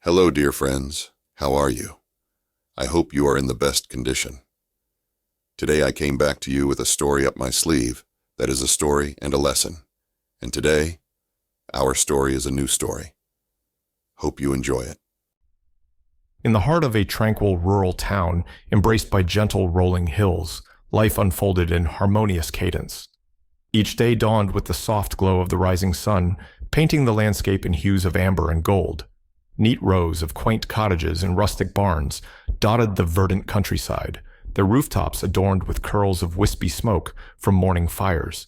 Hello, dear friends. How are you? I hope you are in the best condition. Today I came back to you with a story up my sleeve that is a story and a lesson. And today, our story is a new story. Hope you enjoy it. In the heart of a tranquil rural town, embraced by gentle rolling hills, life unfolded in harmonious cadence. Each day dawned with the soft glow of the rising sun, painting the landscape in hues of amber and gold. Neat rows of quaint cottages and rustic barns dotted the verdant countryside, their rooftops adorned with curls of wispy smoke from morning fires.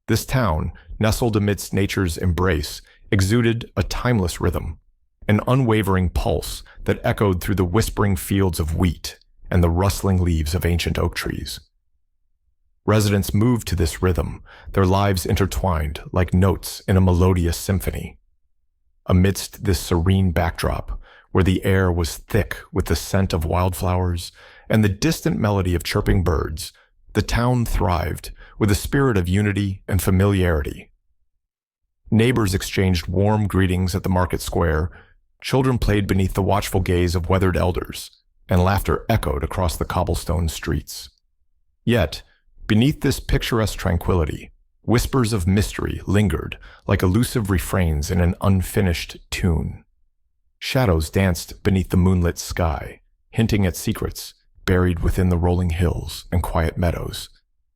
This town, nestled amidst nature's embrace, exuded a timeless rhythm, an unwavering pulse that echoed through the whispering fields of wheat and the rustling leaves of ancient oak trees. Residents moved to this rhythm, their lives intertwined like notes in a melodious symphony. Amidst this serene backdrop, where the air was thick with the scent of wildflowers and the distant melody of chirping birds, the town thrived with a spirit of unity and familiarity. Neighbors exchanged warm greetings at the market square, children played beneath the watchful gaze of weathered elders, and laughter echoed across the cobblestone streets. Yet, beneath this picturesque tranquility, whispers of mystery lingered like elusive refrains in an unfinished tune. Shadows danced beneath the moonlit sky, hinting at secrets buried within the rolling hills and quiet meadows,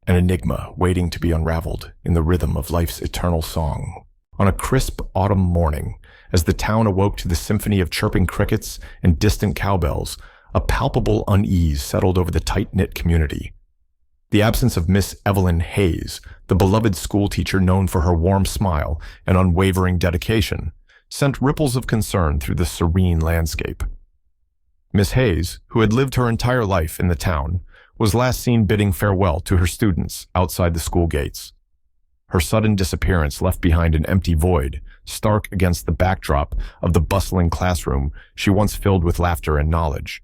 an enigma waiting to be unraveled in the rhythm of life's eternal song. On a crisp autumn morning, as the town awoke to the symphony of chirping crickets and distant cowbells, a palpable unease settled over the tight-knit community. The absence of Miss Evelyn Hayes, the beloved schoolteacher known for her warm smile and unwavering dedication, sent ripples of concern through the serene landscape. Miss Hayes, who had lived her entire life in the town, was last seen bidding farewell to her students outside the school gates. Her sudden disappearance left behind an empty void, stark against the backdrop of the bustling classroom she once filled with laughter and knowledge.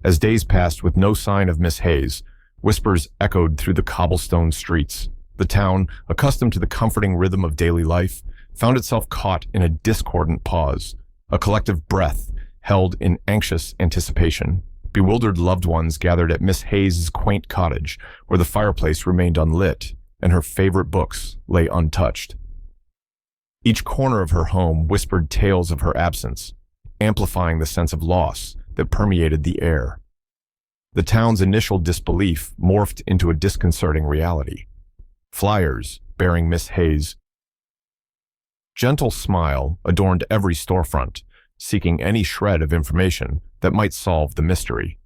As days passed with no sign of Miss Hayes, whispers echoed through the cobblestone streets. The town, accustomed to the comforting rhythm of daily life, found itself caught in a discordant pause, a collective breath held in anxious anticipation. Bewildered loved ones gathered at Miss Hayes' quaint cottage, where the fireplace remained unlit and her favorite books lay untouched. Each corner of her home whispered tales of her absence, amplifying the sense of loss that permeated the air. The town's initial disbelief morphed into a disconcerting reality. Flyers bearing Miss Hayes' gentle smile adorned every storefront, seeking any shred of information that might solve the mystery.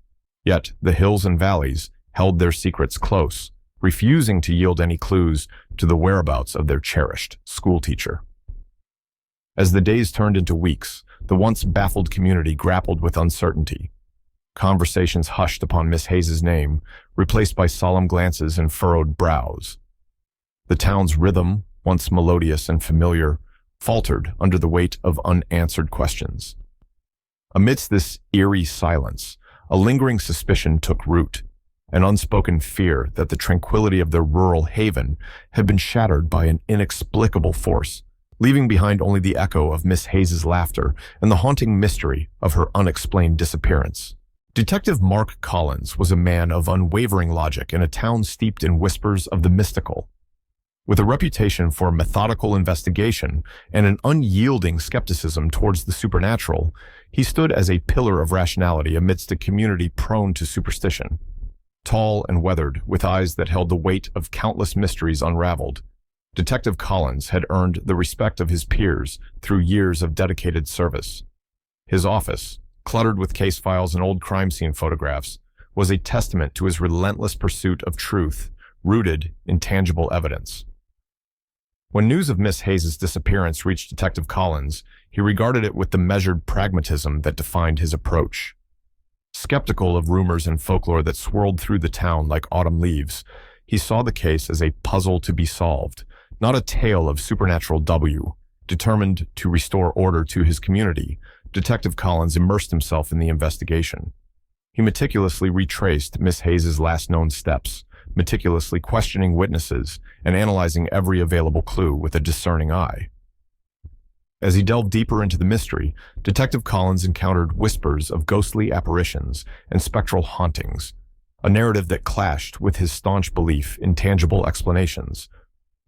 Yet the hills and valleys held their secrets close, refusing to yield any clues to the whereabouts of their cherished schoolteacher. As the days turned into weeks, the once baffled community grappled with uncertainty. Conversations hushed upon Miss Hayes' name, replaced by solemn glances and furrowed brows. The town's rhythm, once melodious and familiar, faltered under the weight of unanswered questions. Amidst this eerie silence, a lingering suspicion took root, an unspoken fear that the tranquility of their rural haven had been shattered by an inexplicable force, leaving behind only the echo of Miss Hayes' laughter and the haunting mystery of her unexplained disappearance. Detective Mark Collins was a man of unwavering logic in a town steeped in whispers of the mystical. With a reputation for methodical investigation and an unyielding skepticism towards the supernatural, he stood as a pillar of rationality amidst a community prone to superstition. Tall and weathered, with eyes that held the weight of countless mysteries unraveled, Detective Collins had earned the respect of his peers through years of dedicated service. His office, cluttered with case files and old crime scene photographs, was a testament to his relentless pursuit of truth, rooted in tangible evidence. When news of Miss Hayes' disappearance reached Detective Collins, he regarded it with the measured pragmatism that defined his approach. Skeptical of rumors and folklore that swirled through the town like autumn leaves, he saw the case as a puzzle to be solved, not a tale of supernatural W. Determined to restore order to his community, Detective Collins immersed himself in the investigation. He meticulously retraced Miss Hayes' last known steps, meticulously questioning witnesses and analyzing every available clue with a discerning eye. As he delved deeper into the mystery, Detective Collins encountered whispers of ghostly apparitions and spectral hauntings, a narrative that clashed with his staunch belief in tangible explanations.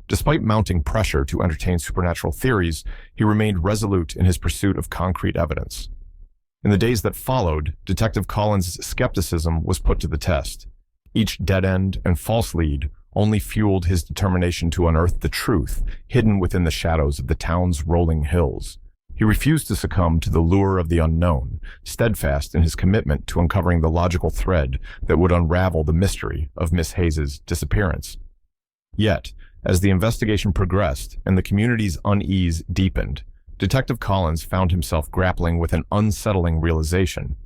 Despite mounting pressure to entertain supernatural theories, he remained resolute in his pursuit of concrete evidence. In the days that followed, Detective Collins' skepticism was put to the test. Each dead end and false lead only fueled his determination to unearth the truth hidden within the shadows of the town's rolling hills. He refused to succumb to the lure of the unknown, steadfast in his commitment to uncovering the logical thread that would unravel the mystery of Miss Hayes' disappearance. Yet, as the investigation progressed and the community's unease deepened, Detective Collins found himself grappling with an unsettling realization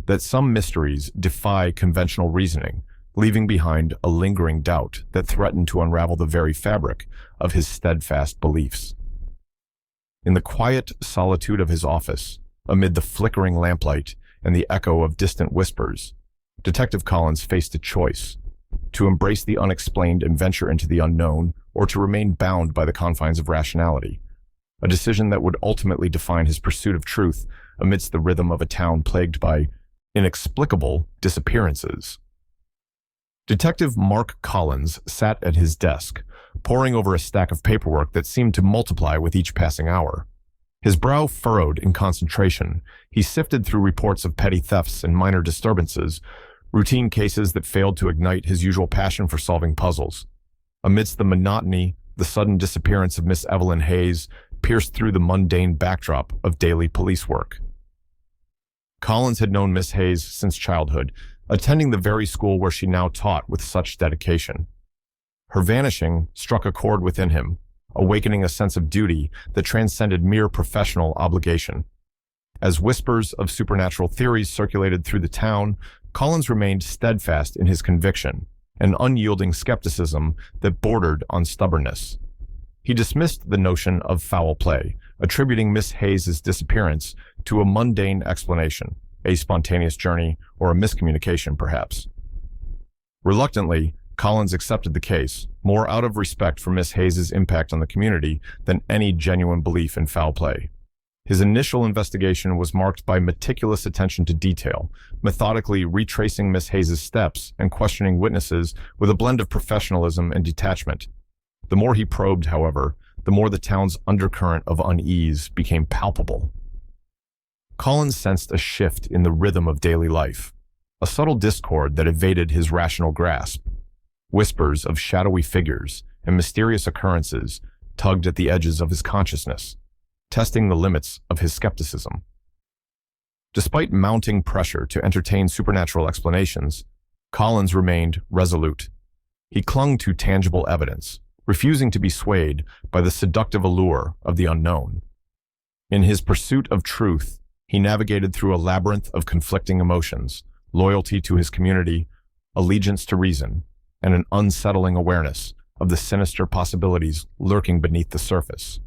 that some mysteries defy conventional reasoning, leaving behind a lingering doubt that threatened to unravel the very fabric of his steadfast beliefs. In the quiet solitude of his office, amid the flickering lamplight and the echo of distant whispers, Detective Collins faced a choice: to embrace the unexplained and venture into the unknown, or to remain bound by the confines of rationality, a decision that would ultimately define his pursuit of truth amidst the rhythm of a town plagued by inexplicable disappearances. Detective Mark Collins sat at his desk, poring over a stack of paperwork that seemed to multiply with each passing hour. His brow furrowed in concentration, he sifted through reports of petty thefts and minor disturbances, routine cases that failed to ignite his usual passion for solving puzzles. Amidst the monotony, the sudden disappearance of Miss Evelyn Hayes pierced through the mundane backdrop of daily police work. Collins had known Miss Hayes since childhood, attending the very school where she now taught with such dedication. Her vanishing struck a chord within him, awakening a sense of duty that transcended mere professional obligation. As whispers of supernatural theories circulated through the town, Collins remained steadfast in his conviction, an unyielding skepticism that bordered on stubbornness. He dismissed the notion of foul play, attributing Miss Hayes' disappearance to a mundane explanation, a spontaneous journey, or a miscommunication, perhaps. Reluctantly, Collins accepted the case, more out of respect for Miss Hayes' impact on the community than any genuine belief in foul play. His initial investigation was marked by meticulous attention to detail, methodically retracing Miss Hayes' steps and questioning witnesses with a blend of professionalism and detachment. The more he probed, however, the more the town's undercurrent of unease became palpable. Collins sensed a shift in the rhythm of daily life, a subtle discord that evaded his rational grasp. Whispers of shadowy figures and mysterious occurrences tugged at the edges of his consciousness, testing the limits of his skepticism. Despite mounting pressure to entertain supernatural explanations, Collins remained resolute. He clung to tangible evidence, refusing to be swayed by the seductive allure of the unknown. In his pursuit of truth, he navigated through a labyrinth of conflicting emotions, loyalty to his community, allegiance to reason, and an unsettling awareness of the sinister possibilities lurking beneath the surface.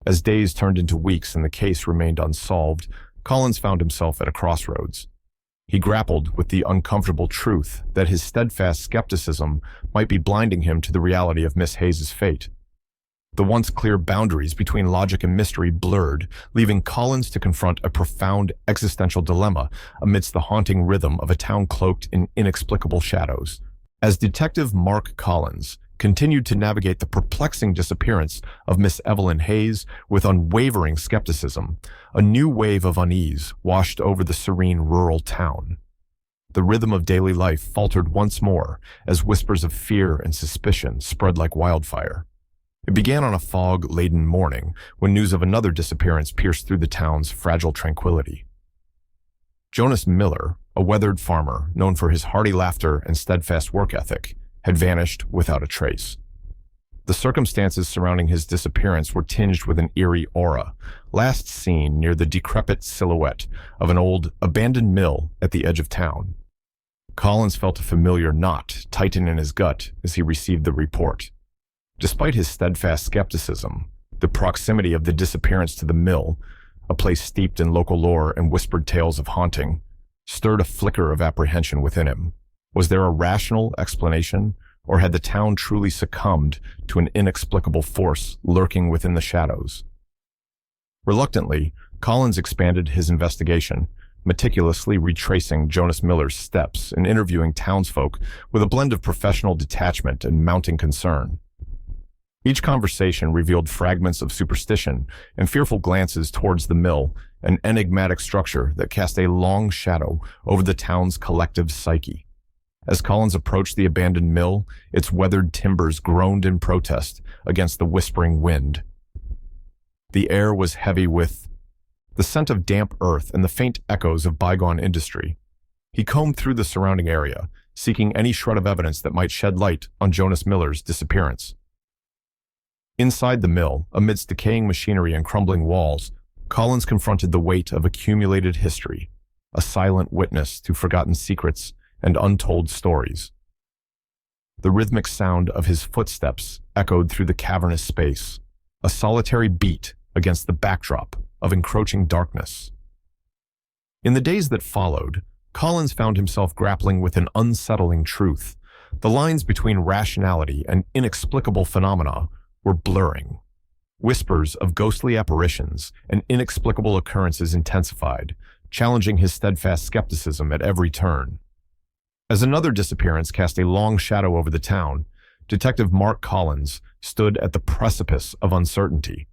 As days turned into weeks and the case remained unsolved, Collins found himself at a crossroads. He grappled with the uncomfortable truth that his steadfast skepticism might be blinding him to the reality of Miss Hayes' fate. The once clear boundaries between logic and mystery blurred, leaving Collins to confront a profound existential dilemma amidst the haunting rhythm of a town cloaked in inexplicable shadows. As Detective Mark Collins continued to navigate the perplexing disappearance of Miss Evelyn Hayes with unwavering skepticism, a new wave of unease washed over the serene rural town. The rhythm of daily life faltered once more as whispers of fear and suspicion spread like wildfire. It began on a fog-laden morning when news of another disappearance pierced through the town's fragile tranquility. Jonas Miller, a weathered farmer known for his hearty laughter and steadfast work ethic, had vanished without a trace. The circumstances surrounding his disappearance were tinged with an eerie aura, last seen near the decrepit silhouette of an old, abandoned mill at the edge of town. Collins felt a familiar knot tighten in his gut as he received the report. Despite his steadfast skepticism, the proximity of the disappearance to the mill, a place steeped in local lore and whispered tales of haunting, stirred a flicker of apprehension within him. Was there a rational explanation, or had the town truly succumbed to an inexplicable force lurking within the shadows? Reluctantly, Collins expanded his investigation, meticulously retracing Jonas Miller's steps and interviewing townsfolk with a blend of professional detachment and mounting concern. Each conversation revealed fragments of superstition and fearful glances towards the mill, an enigmatic structure that cast a long shadow over the town's collective psyche. As Collins approached the abandoned mill, its weathered timbers groaned in protest against the whispering wind. The air was heavy with the scent of damp earth and the faint echoes of bygone industry. He combed through the surrounding area, seeking any shred of evidence that might shed light on Jonas Miller's disappearance. Inside the mill, amidst decaying machinery and crumbling walls, Collins confronted the weight of accumulated history, a silent witness to forgotten secrets and untold stories. The rhythmic sound of his footsteps echoed through the cavernous space, a solitary beat against the backdrop of encroaching darkness. In the days that followed, Collins found himself grappling with an unsettling truth. The lines between rationality and inexplicable phenomena were blurring. Whispers of ghostly apparitions and inexplicable occurrences intensified, challenging his steadfast skepticism at every turn. As another disappearance cast a long shadow over the town, Detective Mark Collins stood at the precipice of uncertainty.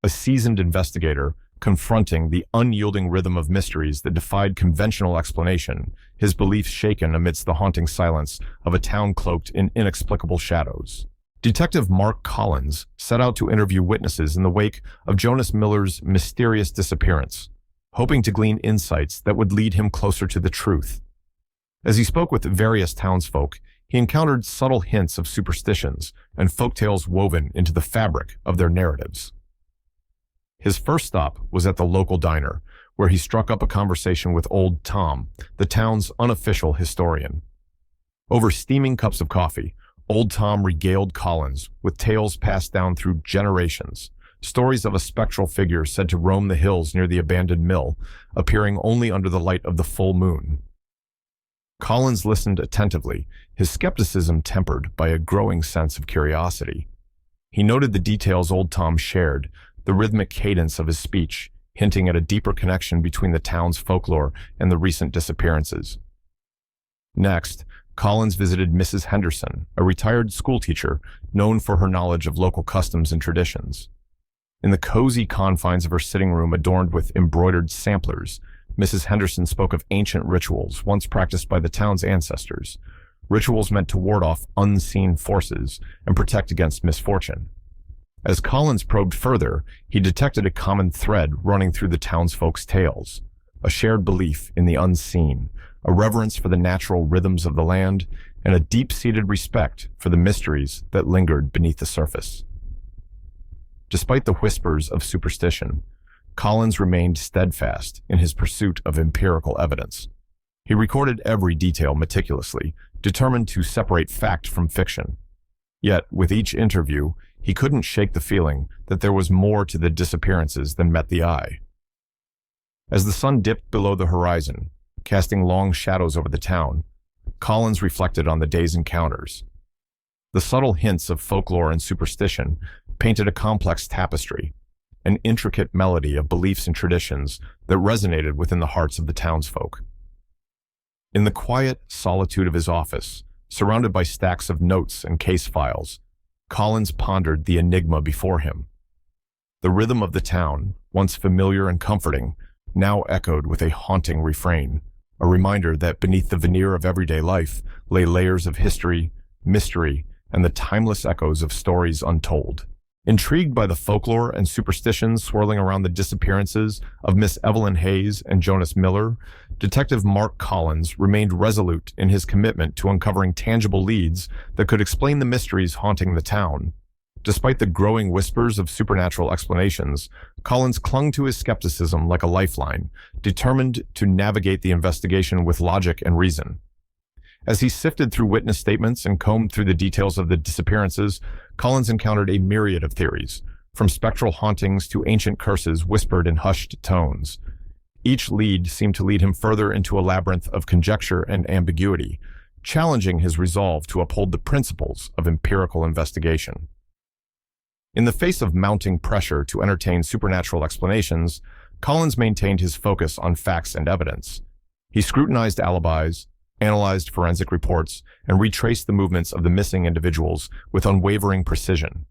A seasoned investigator, confronting the unyielding rhythm of mysteries that defied conventional explanation, his beliefs shaken amidst the haunting silence of a town cloaked in inexplicable shadows. Detective Mark Collins set out to interview witnesses in the wake of Jonas Miller's mysterious disappearance, hoping to glean insights that would lead him closer to the truth. As he spoke with various townsfolk, he encountered subtle hints of superstitions and folktales woven into the fabric of their narratives. His first stop was at the local diner, where he struck up a conversation with Old Tom, the town's unofficial historian. Over steaming cups of coffee, Old Tom regaled Collins with tales passed down through generations, stories of a spectral figure said to roam the hills near the abandoned mill, appearing only under the light of the full moon. Collins listened attentively, his skepticism tempered by a growing sense of curiosity. He noted the details Old Tom shared, the rhythmic cadence of his speech, hinting at a deeper connection between the town's folklore and the recent disappearances. Next, Collins visited Mrs. Henderson, a retired schoolteacher known for her knowledge of local customs and traditions. In the cozy confines of her sitting room adorned with embroidered samplers, Mrs. Henderson spoke of ancient rituals once practiced by the town's ancestors, rituals meant to ward off unseen forces and protect against misfortune. As Collins probed further, he detected a common thread running through the townsfolk's tales, a shared belief in the unseen, a reverence for the natural rhythms of the land, and a deep-seated respect for the mysteries that lingered beneath the surface. Despite the whispers of superstition, Collins remained steadfast in his pursuit of empirical evidence. He recorded every detail meticulously, determined to separate fact from fiction. Yet, with each interview, he couldn't shake the feeling that there was more to the disappearances than met the eye. As the sun dipped below the horizon, casting long shadows over the town, Collins reflected on the day's encounters. The subtle hints of folklore and superstition painted a complex tapestry, an intricate melody of beliefs and traditions that resonated within the hearts of the townsfolk. In the quiet solitude of his office, surrounded by stacks of notes and case files, Collins pondered the enigma before him. The rhythm of the town, once familiar and comforting, now echoed with a haunting refrain, a reminder that beneath the veneer of everyday life lay layers of history, mystery, and the timeless echoes of stories untold. Intrigued by the folklore and superstitions swirling around the disappearances of Miss Evelyn Hayes and Jonas Miller, Detective Mark Collins remained resolute in his commitment to uncovering tangible leads that could explain the mysteries haunting the town. Despite the growing whispers of supernatural explanations, Collins clung to his skepticism like a lifeline, determined to navigate the investigation with logic and reason. As he sifted through witness statements and combed through the details of the disappearances, Collins encountered a myriad of theories, from spectral hauntings to ancient curses whispered in hushed tones. Each lead seemed to lead him further into a labyrinth of conjecture and ambiguity, challenging his resolve to uphold the principles of empirical investigation. In the face of mounting pressure to entertain supernatural explanations, Collins maintained his focus on facts and evidence. He scrutinized alibis, analyzed forensic reports, and retraced the movements of the missing individuals with unwavering precision.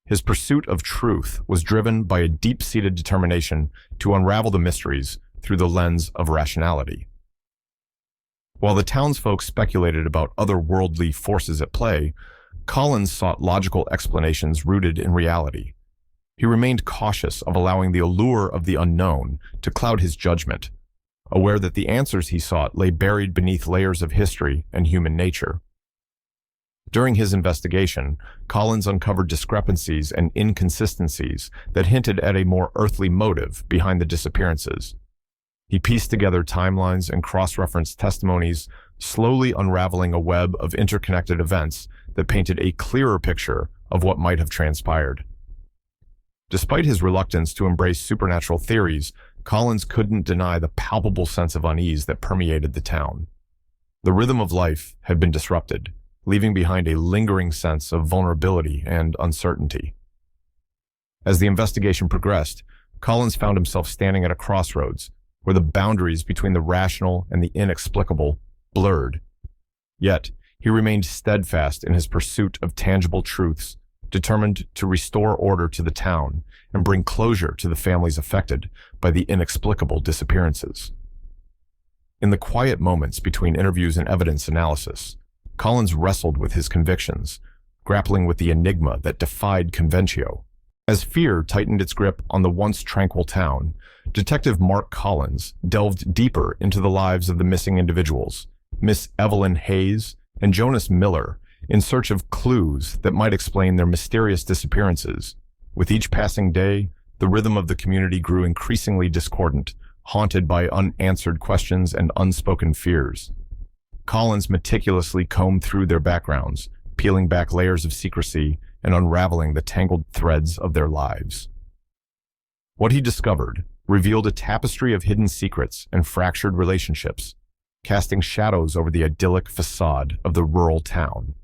His pursuit of truth was driven by a deep-seated determination to unravel the mysteries through the lens of rationality. While the townsfolk speculated about otherworldly forces at play, Collins sought logical explanations rooted in reality. He remained cautious of allowing the allure of the unknown to cloud his judgment, aware that the answers he sought lay buried beneath layers of history and human nature. During his investigation, Collins uncovered discrepancies and inconsistencies that hinted at a more earthly motive behind the disappearances. He pieced together timelines and cross-referenced testimonies, slowly unraveling a web of interconnected events that painted a clearer picture of what might have transpired. Despite his reluctance to embrace supernatural theories, Collins couldn't deny the palpable sense of unease that permeated the town. The rhythm of life had been disrupted, leaving behind a lingering sense of vulnerability and uncertainty. As the investigation progressed, Collins found himself standing at a crossroads where the boundaries between the rational and the inexplicable blurred. Yet, he remained steadfast in his pursuit of tangible truths, determined to restore order to the town and bring closure to the families affected by the inexplicable disappearances. In the quiet moments between interviews and evidence analysis, Collins wrestled with his convictions, grappling with the enigma that defied conventio. As fear tightened its grip on the once tranquil town, Detective Mark Collins delved deeper into the lives of the missing individuals, Miss Evelyn Hayes and Jonas Miller, in search of clues that might explain their mysterious disappearances. With each passing day, the rhythm of the community grew increasingly discordant, haunted by unanswered questions and unspoken fears. Collins meticulously combed through their backgrounds, peeling back layers of secrecy and unraveling the tangled threads of their lives. What he discovered revealed a tapestry of hidden secrets and fractured relationships, casting shadows over the idyllic facade of the rural town.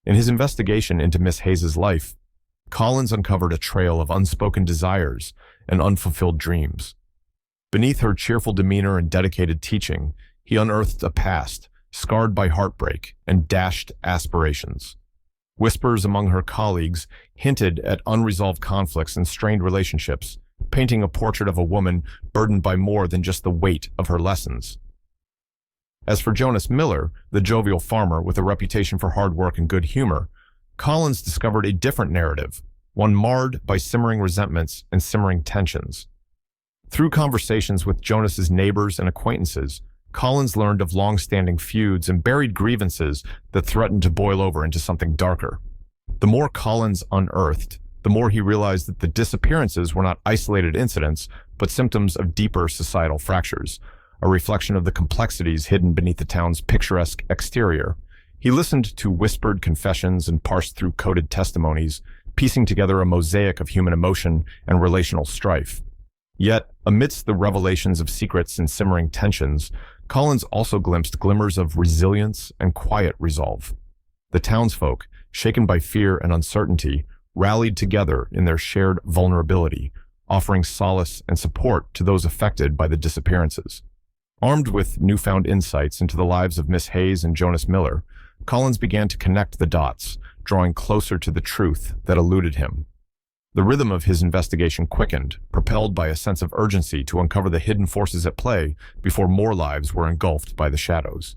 In his investigation into Miss Hayes' life, Collins uncovered a trail of unspoken desires and unfulfilled dreams. Beneath her cheerful demeanor and dedicated teaching, he unearthed a past scarred by heartbreak and dashed aspirations. Whispers among her colleagues hinted at unresolved conflicts and strained relationships, painting a portrait of a woman burdened by more than just the weight of her lessons. As for Jonas Miller, the jovial farmer with a reputation for hard work and good humor, Collins discovered a different narrative, one marred by simmering resentments and simmering tensions. Through conversations with Jonas's neighbors and acquaintances, Collins learned of long-standing feuds and buried grievances that threatened to boil over into something darker. The more Collins unearthed, the more he realized that the disappearances were not isolated incidents, but symptoms of deeper societal fractures, a reflection of the complexities hidden beneath the town's picturesque exterior. He listened to whispered confessions and parsed through coded testimonies, piecing together a mosaic of human emotion and relational strife. Yet, amidst the revelations of secrets and simmering tensions, Collins also glimpsed glimmers of resilience and quiet resolve. The townsfolk, shaken by fear and uncertainty, rallied together in their shared vulnerability, offering solace and support to those affected by the disappearances. Armed with newfound insights into the lives of Miss Hayes and Jonas Miller, Collins began to connect the dots, drawing closer to the truth that eluded him. The rhythm of his investigation quickened, propelled by a sense of urgency to uncover the hidden forces at play before more lives were engulfed by the shadows.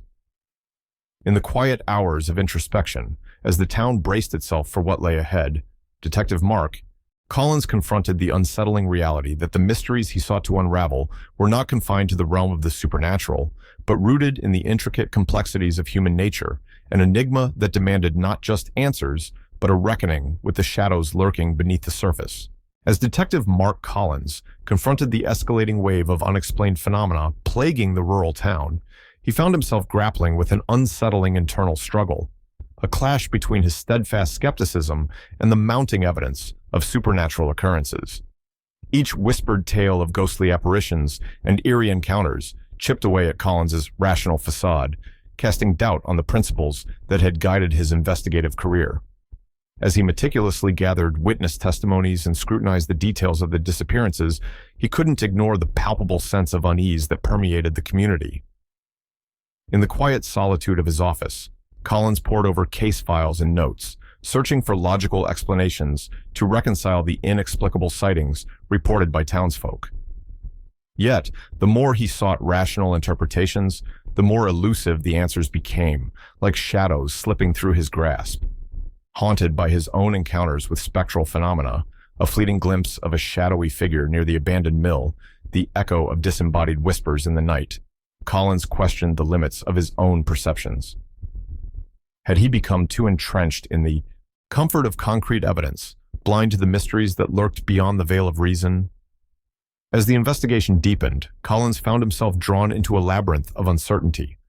In the quiet hours of introspection, as the town braced itself for what lay ahead, Detective Mark, Collins confronted the unsettling reality that the mysteries he sought to unravel were not confined to the realm of the supernatural, but rooted in the intricate complexities of human nature, an enigma that demanded not just answers, but a reckoning with the shadows lurking beneath the surface. As Detective Mark Collins confronted the escalating wave of unexplained phenomena plaguing the rural town, he found himself grappling with an unsettling internal struggle, a clash between his steadfast skepticism and the mounting evidence of supernatural occurrences. Each whispered tale of ghostly apparitions and eerie encounters chipped away at Collins's rational facade, casting doubt on the principles that had guided his investigative career. As he meticulously gathered witness testimonies and scrutinized the details of the disappearances, he couldn't ignore the palpable sense of unease that permeated the community. In the quiet solitude of his office, Collins pored over case files and notes, searching for logical explanations to reconcile the inexplicable sightings reported by townsfolk. Yet, the more he sought rational interpretations, the more elusive the answers became, like shadows slipping through his grasp. Haunted by his own encounters with spectral phenomena, a fleeting glimpse of a shadowy figure near the abandoned mill, the echo of disembodied whispers in the night, Collins questioned the limits of his own perceptions. Had he become too entrenched in the comfort of concrete evidence, blind to the mysteries that lurked beyond the veil of reason? As the investigation deepened, Collins found himself drawn into a labyrinth of uncertainty,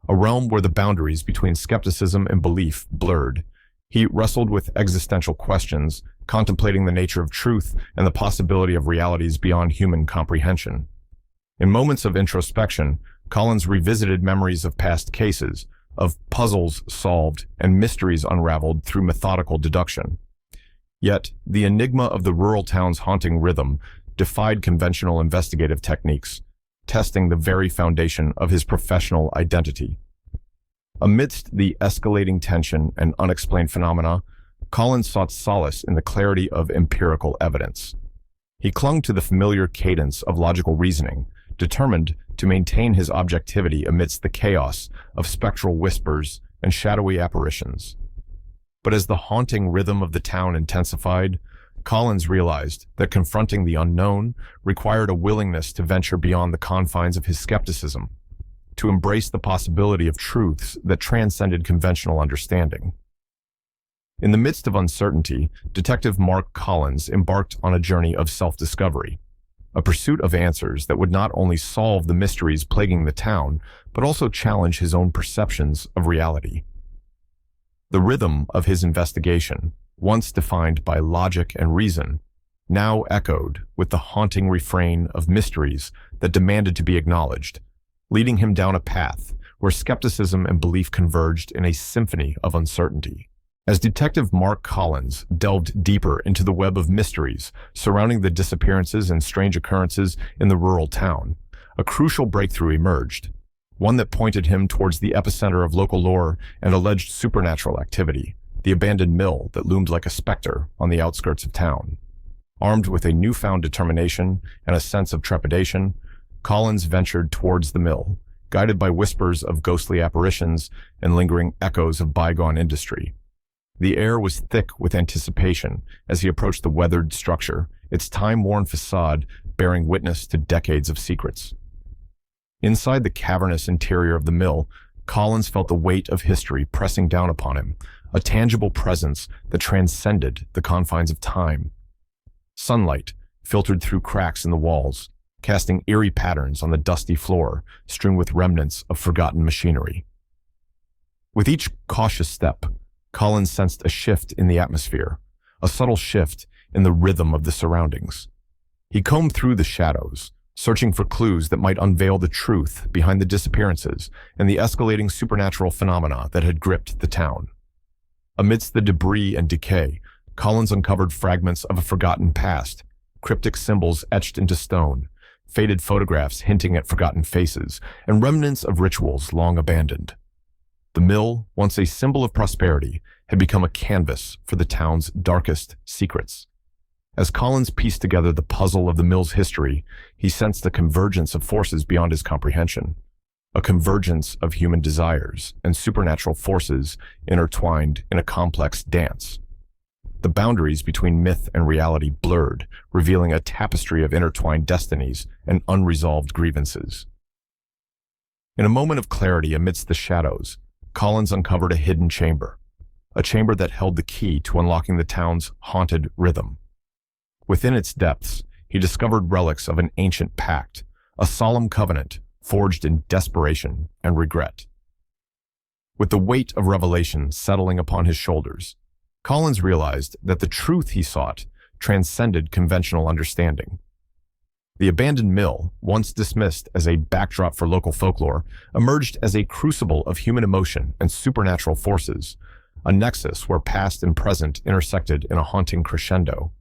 a realm where the boundaries between skepticism and belief blurred. He wrestled with existential questions, contemplating the nature of truth and the possibility of realities beyond human comprehension. In moments of introspection, Collins revisited memories of past cases, of puzzles solved and mysteries unraveled through methodical deduction. Yet, the enigma of the rural town's haunting rhythm defied conventional investigative techniques, testing the very foundation of his professional identity. Amidst the escalating tension and unexplained phenomena, Collins sought solace in the clarity of empirical evidence. He clung to the familiar cadence of logical reasoning, determined to maintain his objectivity amidst the chaos of spectral whispers and shadowy apparitions. But as the haunting rhythm of the town intensified, Collins realized that confronting the unknown required a willingness to venture beyond the confines of his skepticism, to embrace the possibility of truths that transcended conventional understanding. In the midst of uncertainty, Detective Mark Collins embarked on a journey of self-discovery, a pursuit of answers that would not only solve the mysteries plaguing the town, but also challenge his own perceptions of reality. The rhythm of his investigation, once defined by logic and reason, now echoed with the haunting refrain of mysteries that demanded to be acknowledged, leading him down a path where skepticism and belief converged in a symphony of uncertainty. As Detective Mark Collins delved deeper into the web of mysteries surrounding the disappearances and strange occurrences in the rural town, a crucial breakthrough emerged, one that pointed him towards the epicenter of local lore and alleged supernatural activity, the abandoned mill that loomed like a specter on the outskirts of town. Armed with a newfound determination and a sense of trepidation, Collins ventured towards the mill, guided by whispers of ghostly apparitions and lingering echoes of bygone industry. The air was thick with anticipation as he approached the weathered structure, its time-worn facade bearing witness to decades of secrets. Inside the cavernous interior of the mill, Collins felt the weight of history pressing down upon him, a tangible presence that transcended the confines of time. Sunlight filtered through cracks in the walls, casting eerie patterns on the dusty floor strewn with remnants of forgotten machinery. With each cautious step, Collins sensed a shift in the atmosphere, a subtle shift in the rhythm of the surroundings. He combed through the shadows, searching for clues that might unveil the truth behind the disappearances and the escalating supernatural phenomena that had gripped the town. Amidst the debris and decay, Collins uncovered fragments of a forgotten past, cryptic symbols etched into stone, faded photographs hinting at forgotten faces, and remnants of rituals long abandoned. The mill, once a symbol of prosperity, had become a canvas for the town's darkest secrets. As Collins pieced together the puzzle of the mill's history, he sensed a convergence of forces beyond his comprehension, a convergence of human desires and supernatural forces intertwined in a complex dance. The boundaries between myth and reality blurred, revealing a tapestry of intertwined destinies and unresolved grievances. In a moment of clarity amidst the shadows, Collins uncovered a hidden chamber, a chamber that held the key to unlocking the town's haunted rhythm. Within its depths, he discovered relics of an ancient pact, a solemn covenant forged in desperation and regret. With the weight of revelation settling upon his shoulders, Collins realized that the truth he sought transcended conventional understanding. The abandoned mill, once dismissed as a backdrop for local folklore, emerged as a crucible of human emotion and supernatural forces, a nexus where past and present intersected in a haunting crescendo.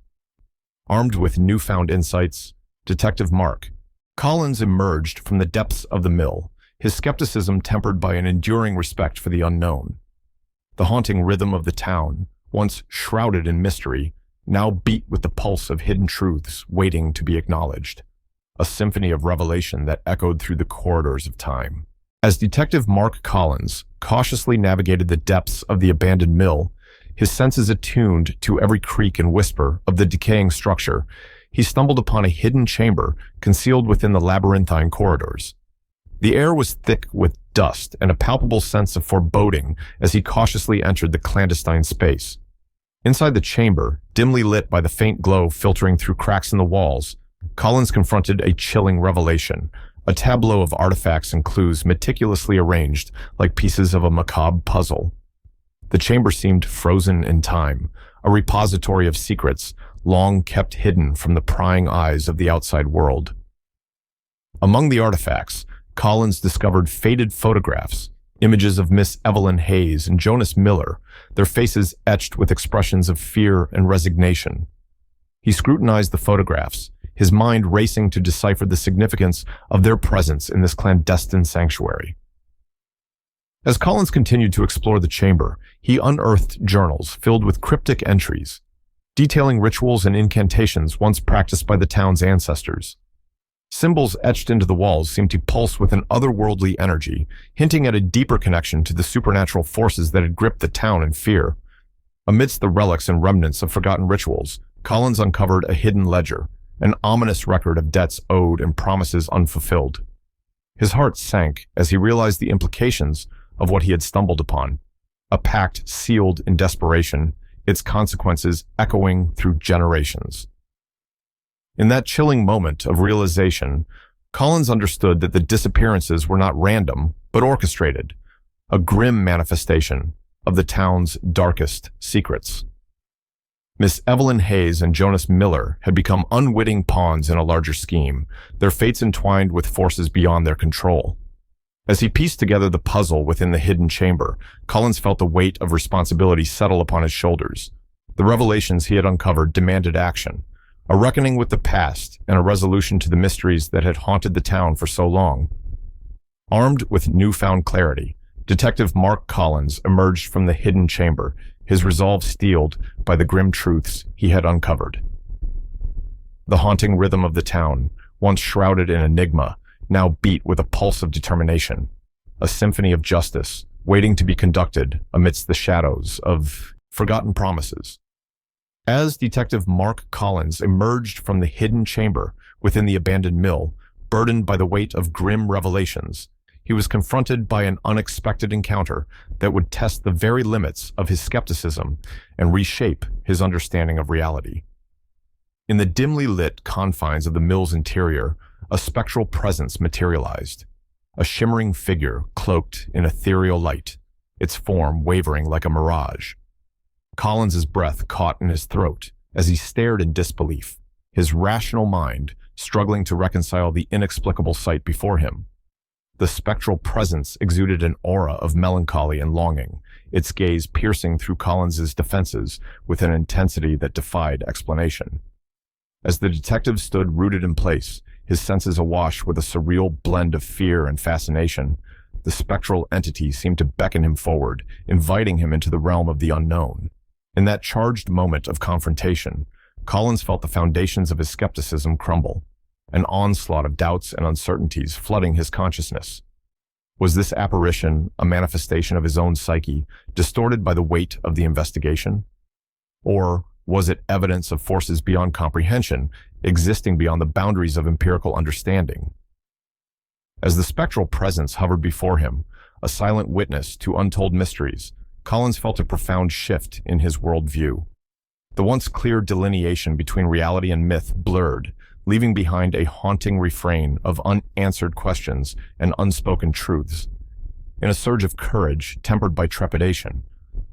Armed with newfound insights, Detective Mark Collins emerged from the depths of the mill, his skepticism tempered by an enduring respect for the unknown. The haunting rhythm of the town, once shrouded in mystery, now beat with the pulse of hidden truths waiting to be acknowledged, a symphony of revelation that echoed through the corridors of time. As Detective Mark Collins cautiously navigated the depths of the abandoned mill, his senses attuned to every creak and whisper of the decaying structure, he stumbled upon a hidden chamber concealed within the labyrinthine corridors. The air was thick with dust and a palpable sense of foreboding as he cautiously entered the clandestine space. Inside the chamber, dimly lit by the faint glow filtering through cracks in the walls, Collins confronted a chilling revelation, a tableau of artifacts and clues meticulously arranged like pieces of a macabre puzzle. The chamber seemed frozen in time, a repository of secrets long kept hidden from the prying eyes of the outside world. Among the artifacts, Collins discovered faded photographs, images of Miss Evelyn Hayes and Jonas Miller, their faces etched with expressions of fear and resignation. He scrutinized the photographs, his mind racing to decipher the significance of their presence in this clandestine sanctuary. As Collins continued to explore the chamber, he unearthed journals filled with cryptic entries, detailing rituals and incantations once practiced by the town's ancestors. Symbols etched into the walls seemed to pulse with an otherworldly energy, hinting at a deeper connection to the supernatural forces that had gripped the town in fear. Amidst the relics and remnants of forgotten rituals, Collins uncovered a hidden ledger, an ominous record of debts owed and promises unfulfilled. His heart sank as he realized the implications of what he had stumbled upon, a pact sealed in desperation, its consequences echoing through generations. In that chilling moment of realization, Collins understood that the disappearances were not random, but orchestrated, a grim manifestation of the town's darkest secrets. Miss Evelyn Hayes and Jonas Miller had become unwitting pawns in a larger scheme, their fates entwined with forces beyond their control. As he pieced together the puzzle within the hidden chamber, Collins felt the weight of responsibility settle upon his shoulders. The revelations he had uncovered demanded action, a reckoning with the past and a resolution to the mysteries that had haunted the town for so long. Armed with newfound clarity, Detective Mark Collins emerged from the hidden chamber, his resolve steeled by the grim truths he had uncovered. The haunting rhythm of the town, once shrouded in enigma, now beat with a pulse of determination, a symphony of justice waiting to be conducted amidst the shadows of forgotten promises. As Detective Mark Collins emerged from the hidden chamber within the abandoned mill, burdened by the weight of grim revelations, he was confronted by an unexpected encounter that would test the very limits of his skepticism and reshape his understanding of reality. In the dimly lit confines of the mill's interior, a spectral presence materialized, a shimmering figure cloaked in ethereal light, its form wavering like a mirage. Collins's breath caught in his throat as he stared in disbelief, his rational mind struggling to reconcile the inexplicable sight before him. The spectral presence exuded an aura of melancholy and longing, its gaze piercing through Collins's defenses with an intensity that defied explanation. As the detective stood rooted in place, his senses awash with a surreal blend of fear and fascination, the spectral entity seemed to beckon him forward, inviting him into the realm of the unknown. In that charged moment of confrontation, Collins felt the foundations of his skepticism crumble, an onslaught of doubts and uncertainties flooding his consciousness. Was this apparition a manifestation of his own psyche, distorted by the weight of the investigation? Or was it evidence of forces beyond comprehension, existing beyond the boundaries of empirical understanding? As the spectral presence hovered before him, a silent witness to untold mysteries, Collins felt a profound shift in his worldview. The once clear delineation between reality and myth blurred, leaving behind a haunting refrain of unanswered questions and unspoken truths. In a surge of courage, tempered by trepidation,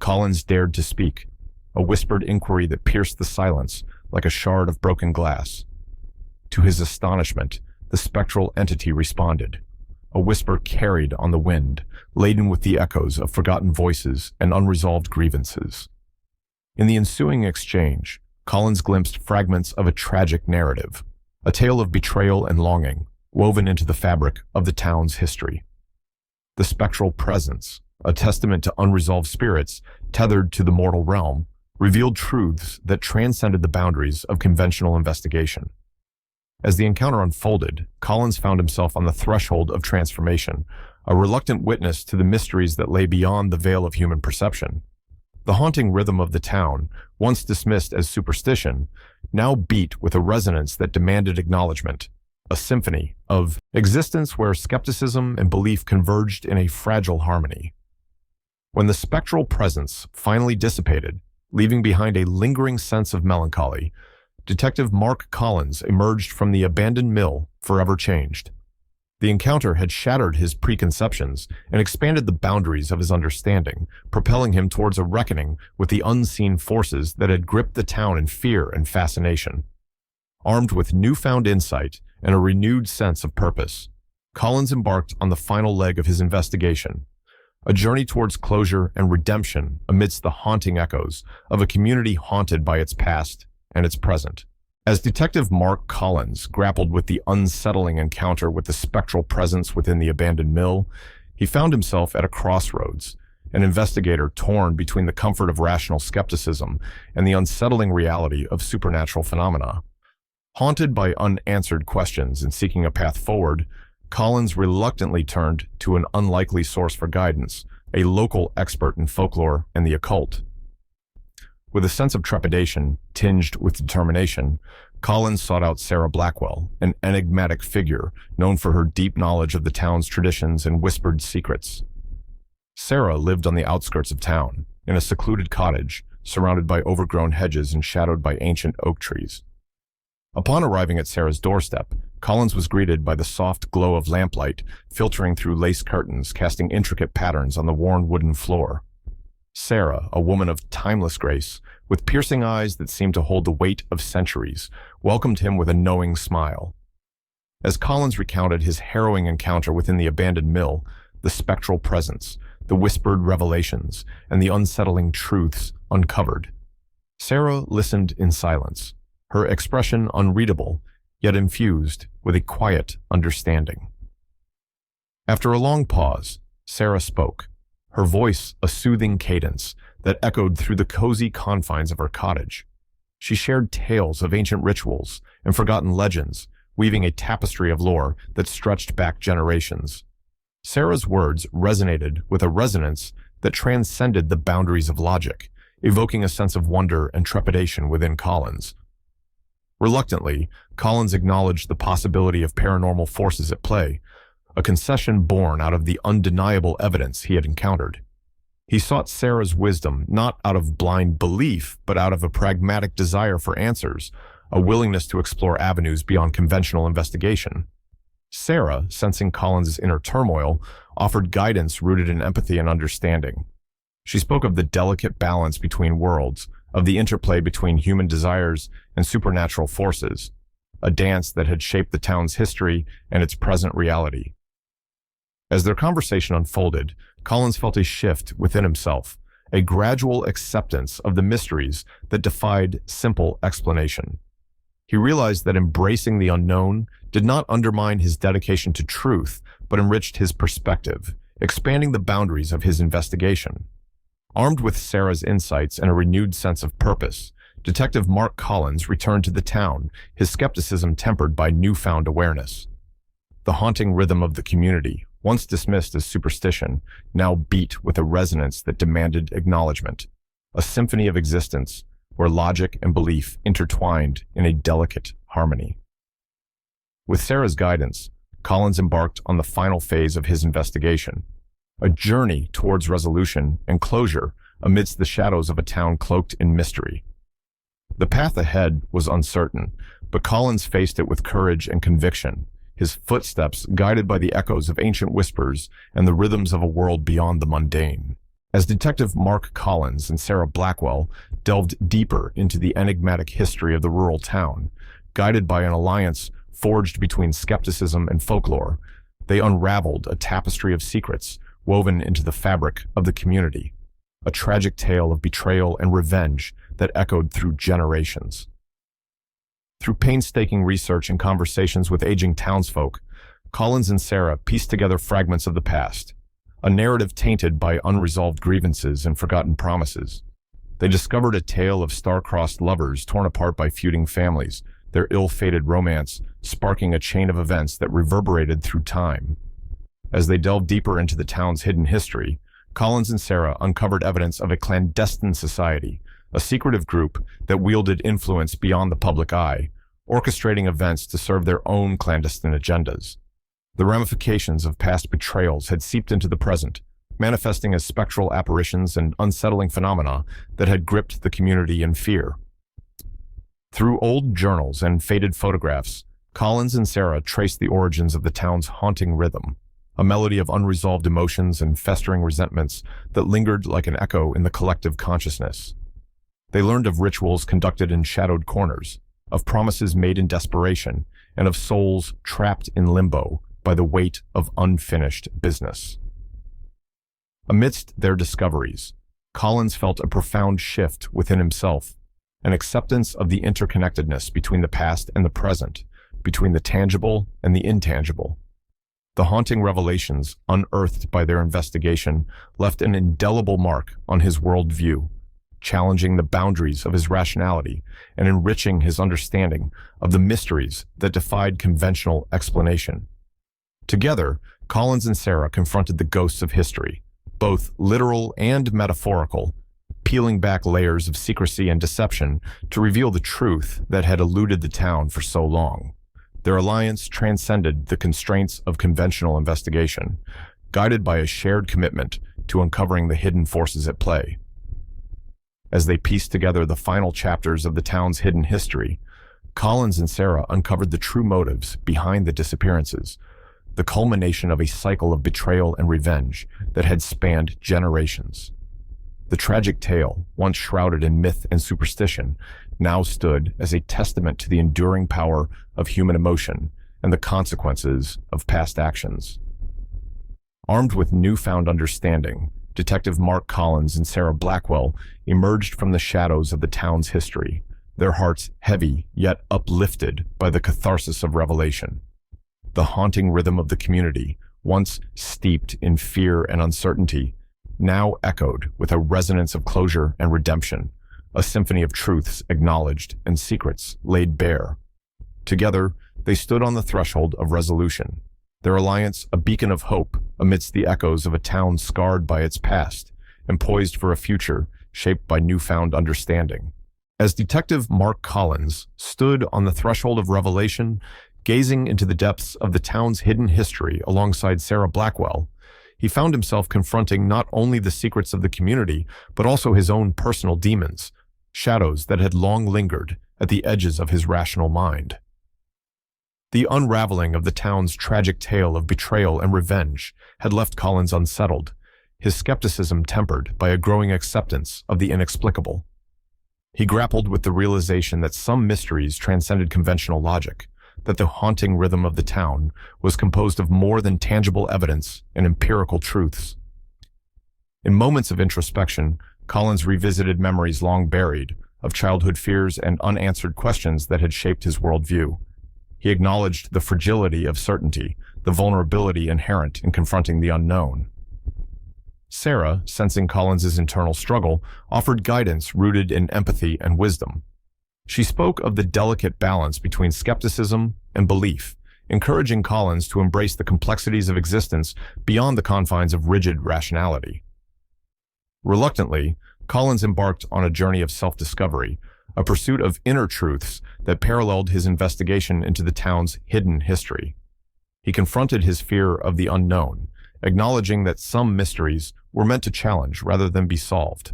Collins dared to speak, a whispered inquiry that pierced the silence like a shard of broken glass. To his astonishment, the spectral entity responded. a whisper carried on the wind, laden with the echoes of forgotten voices and unresolved grievances. In the ensuing exchange, Collins glimpsed fragments of a tragic narrative, a tale of betrayal and longing, woven into the fabric of the town's history. The spectral presence, a testament to unresolved spirits tethered to the mortal realm, revealed truths that transcended the boundaries of conventional investigation. As the encounter unfolded, Collins found himself on the threshold of transformation, a reluctant witness to the mysteries that lay beyond the veil of human perception. The haunting rhythm of the town, once dismissed as superstition, now beat with a resonance that demanded acknowledgement, a symphony of existence where skepticism and belief converged in a fragile harmony. When the spectral presence finally dissipated, leaving behind a lingering sense of melancholy, Detective Mark Collins emerged from the abandoned mill forever changed. The encounter had shattered his preconceptions and expanded the boundaries of his understanding, propelling him towards a reckoning with the unseen forces that had gripped the town in fear and fascination. Armed with newfound insight and a renewed sense of purpose, Collins embarked on the final leg of his investigation, a journey towards closure and redemption amidst the haunting echoes of a community haunted by its past and its present. As Detective Mark Collins grappled with the unsettling encounter with the spectral presence within the abandoned mill, he found himself at a crossroads, an investigator torn between the comfort of rational skepticism and the unsettling reality of supernatural phenomena. Haunted by unanswered questions and seeking a path forward, Collins reluctantly turned to an unlikely source for guidance, a local expert in folklore and the occult. With a sense of trepidation tinged with determination, Collins sought out Sarah Blackwell, an enigmatic figure known for her deep knowledge of the town's traditions and whispered secrets. Sarah lived on the outskirts of town, in a secluded cottage, surrounded by overgrown hedges and shadowed by ancient oak trees. Upon arriving at Sarah's doorstep, Collins was greeted by the soft glow of lamplight filtering through lace curtains, casting intricate patterns on the worn wooden floor. Sarah, a woman of timeless grace, with piercing eyes that seemed to hold the weight of centuries, welcomed him with a knowing smile. As Collins recounted his harrowing encounter within the abandoned mill, the spectral presence, the whispered revelations, and the unsettling truths uncovered, Sarah listened in silence, her expression unreadable, yet infused with a quiet understanding. After a long pause, Sarah spoke, her voice a soothing cadence that echoed through the cozy confines of her cottage. She shared tales of ancient rituals and forgotten legends, weaving a tapestry of lore that stretched back generations. Sarah's words resonated with a resonance that transcended the boundaries of logic, evoking a sense of wonder and trepidation within Collins. Reluctantly, Collins acknowledged the possibility of paranormal forces at play, a concession born out of the undeniable evidence he had encountered. He sought Sarah's wisdom not out of blind belief, but out of a pragmatic desire for answers, a willingness to explore avenues beyond conventional investigation. Sarah, sensing Collins' inner turmoil, offered guidance rooted in empathy and understanding. She spoke of the delicate balance between worlds, of the interplay between human desires and supernatural forces, a dance that had shaped the town's history and its present reality. As their conversation unfolded, Collins felt a shift within himself, a gradual acceptance of the mysteries that defied simple explanation. He realized that embracing the unknown did not undermine his dedication to truth, but enriched his perspective, expanding the boundaries of his investigation. Armed with Sarah's insights and a renewed sense of purpose, Detective Mark Collins returned to the town, his skepticism tempered by newfound awareness. The haunting rhythm of the community, once dismissed as superstition, now beat with a resonance that demanded acknowledgement, a symphony of existence where logic and belief intertwined in a delicate harmony. With Sarah's guidance, Collins embarked on the final phase of his investigation, a journey towards resolution and closure amidst the shadows of a town cloaked in mystery. The path ahead was uncertain, but Collins faced it with courage and conviction, his footsteps guided by the echoes of ancient whispers and the rhythms of a world beyond the mundane. As Detective Mark Collins and Sarah Blackwell delved deeper into the enigmatic history of the rural town, guided by an alliance forged between skepticism and folklore, they unraveled a tapestry of secrets woven into the fabric of the community, a tragic tale of betrayal and revenge that echoed through generations. Through painstaking research and conversations with aging townsfolk, Collins and Sarah pieced together fragments of the past, a narrative tainted by unresolved grievances and forgotten promises. They discovered a tale of star-crossed lovers torn apart by feuding families, their ill-fated romance sparking a chain of events that reverberated through time. As they delved deeper into the town's hidden history, Collins and Sarah uncovered evidence of a clandestine society, a secretive group that wielded influence beyond the public eye, orchestrating events to serve their own clandestine agendas. The ramifications of past betrayals had seeped into the present, manifesting as spectral apparitions and unsettling phenomena that had gripped the community in fear. Through old journals and faded photographs, Collins and Sarah traced the origins of the town's haunting rhythm, a melody of unresolved emotions and festering resentments that lingered like an echo in the collective consciousness. They learned of rituals conducted in shadowed corners, of promises made in desperation, and of souls trapped in limbo by the weight of unfinished business. Amidst their discoveries, Collins felt a profound shift within himself, an acceptance of the interconnectedness between the past and the present, between the tangible and the intangible. The haunting revelations unearthed by their investigation left an indelible mark on his worldview, challenging the boundaries of his rationality and enriching his understanding of the mysteries that defied conventional explanation. Together, Collins and Sarah confronted the ghosts of history, both literal and metaphorical, peeling back layers of secrecy and deception to reveal the truth that had eluded the town for so long. Their alliance transcended the constraints of conventional investigation, guided by a shared commitment to uncovering the hidden forces at play. As they pieced together the final chapters of the town's hidden history, Collins and Sarah uncovered the true motives behind the disappearances, the culmination of a cycle of betrayal and revenge that had spanned generations. The tragic tale, once shrouded in myth and superstition, now stood as a testament to the enduring power of human emotion and the consequences of past actions. Armed with newfound understanding, Detective Mark Collins and Sarah Blackwell emerged from the shadows of the town's history, their hearts heavy yet uplifted by the catharsis of revelation. The haunting rhythm of the community, once steeped in fear and uncertainty, now echoed with a resonance of closure and redemption, a symphony of truths acknowledged and secrets laid bare. Together, they stood on the threshold of resolution, their alliance a beacon of hope amidst the echoes of a town scarred by its past and poised for a future shaped by newfound understanding. As Detective Mark Collins stood on the threshold of revelation, gazing into the depths of the town's hidden history alongside Sarah Blackwell, he found himself confronting not only the secrets of the community, but also his own personal demons, shadows that had long lingered at the edges of his rational mind. The unraveling of the town's tragic tale of betrayal and revenge had left Collins unsettled, his skepticism tempered by a growing acceptance of the inexplicable. He grappled with the realization that some mysteries transcended conventional logic, that the haunting rhythm of the town was composed of more than tangible evidence and empirical truths. In moments of introspection, Collins revisited memories long buried, of childhood fears and unanswered questions that had shaped his worldview. He acknowledged the fragility of certainty, the vulnerability inherent in confronting the unknown. Sarah, sensing Collins's internal struggle, offered guidance rooted in empathy and wisdom. She spoke of the delicate balance between skepticism and belief, encouraging Collins to embrace the complexities of existence beyond the confines of rigid rationality. Reluctantly, Collins embarked on a journey of self-discovery, a pursuit of inner truths that paralleled his investigation into the town's hidden history. He confronted his fear of the unknown, acknowledging that some mysteries were meant to challenge rather than be solved.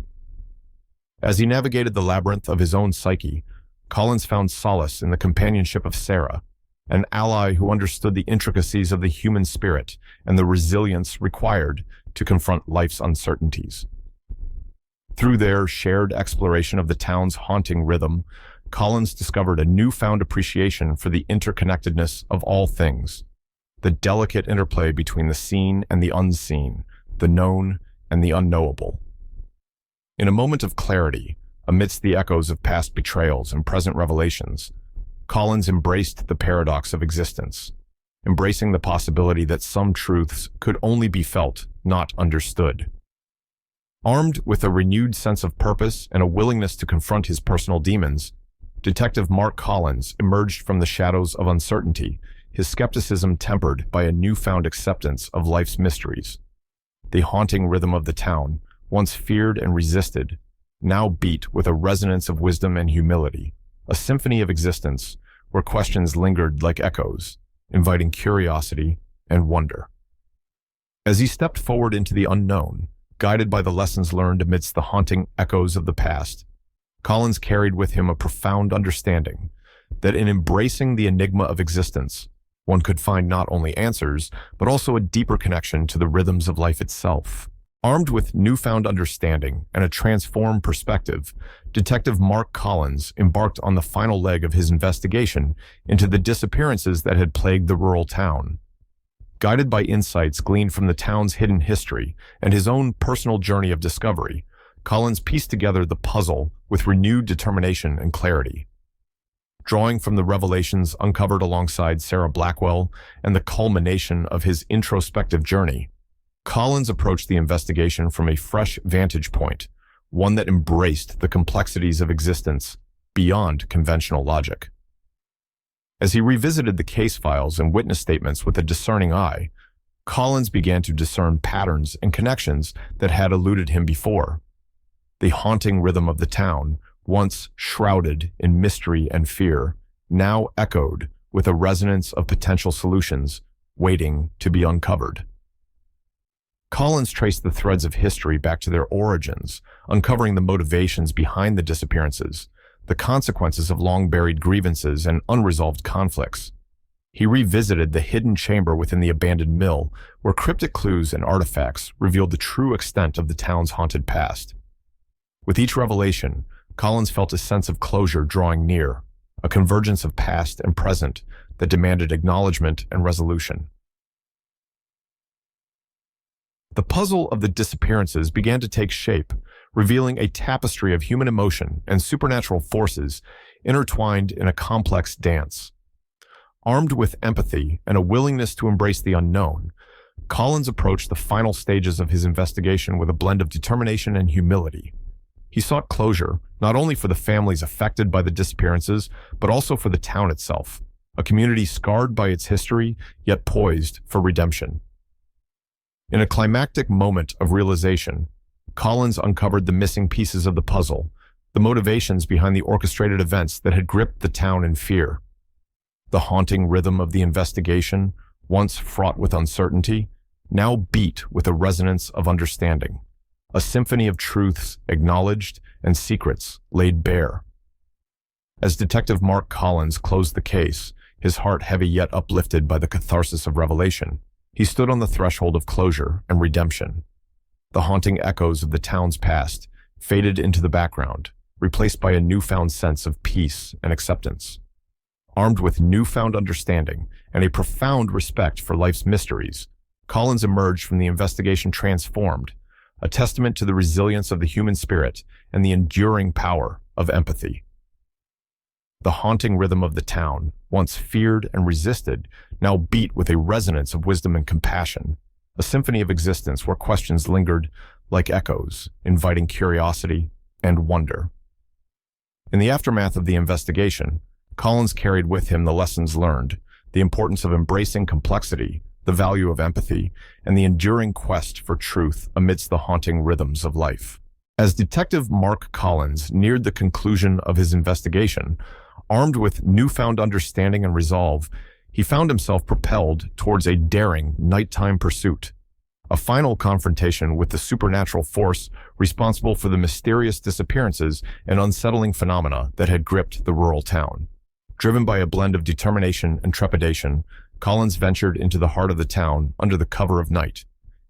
As he navigated the labyrinth of his own psyche, Collins found solace in the companionship of Sarah, an ally who understood the intricacies of the human spirit and the resilience required to confront life's uncertainties. Through their shared exploration of the town's haunting rhythm, Collins discovered a newfound appreciation for the interconnectedness of all things. the delicate interplay between the seen and the unseen, the known and the unknowable. In a moment of clarity, amidst the echoes of past betrayals and present revelations, Collins embraced the paradox of existence, embracing the possibility that some truths could only be felt, not understood. Armed with a renewed sense of purpose and a willingness to confront his personal demons, Detective Mark Collins emerged from the shadows of uncertainty, his skepticism tempered by a newfound acceptance of life's mysteries. The haunting rhythm of the town, once feared and resisted, now beat with a resonance of wisdom and humility, a symphony of existence where questions lingered like echoes, inviting curiosity and wonder. As he stepped forward into the unknown, guided by the lessons learned amidst the haunting echoes of the past, Collins carried with him a profound understanding that in embracing the enigma of existence, one could find not only answers, but also a deeper connection to the rhythms of life itself. Armed with newfound understanding and a transformed perspective, Detective Mark Collins embarked on the final leg of his investigation into the disappearances that had plagued the rural town. Guided by insights gleaned from the town's hidden history and his own personal journey of discovery, Collins pieced together the puzzle with renewed determination and clarity. Drawing from the revelations uncovered alongside Sarah Blackwell and the culmination of his introspective journey, Collins approached the investigation from a fresh vantage point, one that embraced the complexities of existence beyond conventional logic. As he revisited the case files and witness statements with a discerning eye, Collins began to discern patterns and connections that had eluded him before. The haunting rhythm of the town, once shrouded in mystery and fear, now echoed with a resonance of potential solutions waiting to be uncovered. Collins traced the threads of history back to their origins, uncovering the motivations behind the disappearances, the consequences of long-buried grievances and unresolved conflicts. He revisited the hidden chamber within the abandoned mill, where cryptic clues and artifacts revealed the true extent of the town's haunted past. With each revelation, Collins felt a sense of closure drawing near, a convergence of past and present that demanded acknowledgement and resolution. The puzzle of the disappearances began to take shape, revealing a tapestry of human emotion and supernatural forces intertwined in a complex dance. Armed with empathy and a willingness to embrace the unknown, Collins approached the final stages of his investigation with a blend of determination and humility. He sought closure, not only for the families affected by the disappearances, but also for the town itself, a community scarred by its history, yet poised for redemption. In a climactic moment of realization, Collins uncovered the missing pieces of the puzzle, the motivations behind the orchestrated events that had gripped the town in fear. The haunting rhythm of the investigation, once fraught with uncertainty, now beat with a resonance of understanding, a symphony of truths acknowledged and secrets laid bare. As Detective Mark Collins closed the case, his heart heavy yet uplifted by the catharsis of revelation, he stood on the threshold of closure and redemption. The haunting echoes of the town's past faded into the background, replaced by a newfound sense of peace and acceptance. Armed with newfound understanding and a profound respect for life's mysteries, Collins emerged from the investigation transformed, a testament to the resilience of the human spirit and the enduring power of empathy. The haunting rhythm of the town, once feared and resisted, now beat with a resonance of wisdom and compassion, a symphony of existence where questions lingered like echoes, inviting curiosity and wonder. In the aftermath of the investigation, Collins carried with him the lessons learned, the importance of embracing complexity, the value of empathy, and the enduring quest for truth amidst the haunting rhythms of life. As Detective Mark Collins neared the conclusion of his investigation, armed with newfound understanding and resolve, he found himself propelled towards a daring nighttime pursuit, a final confrontation with the supernatural force responsible for the mysterious disappearances and unsettling phenomena that had gripped the rural town. Driven by a blend of determination and trepidation, Collins ventured into the heart of the town under the cover of night,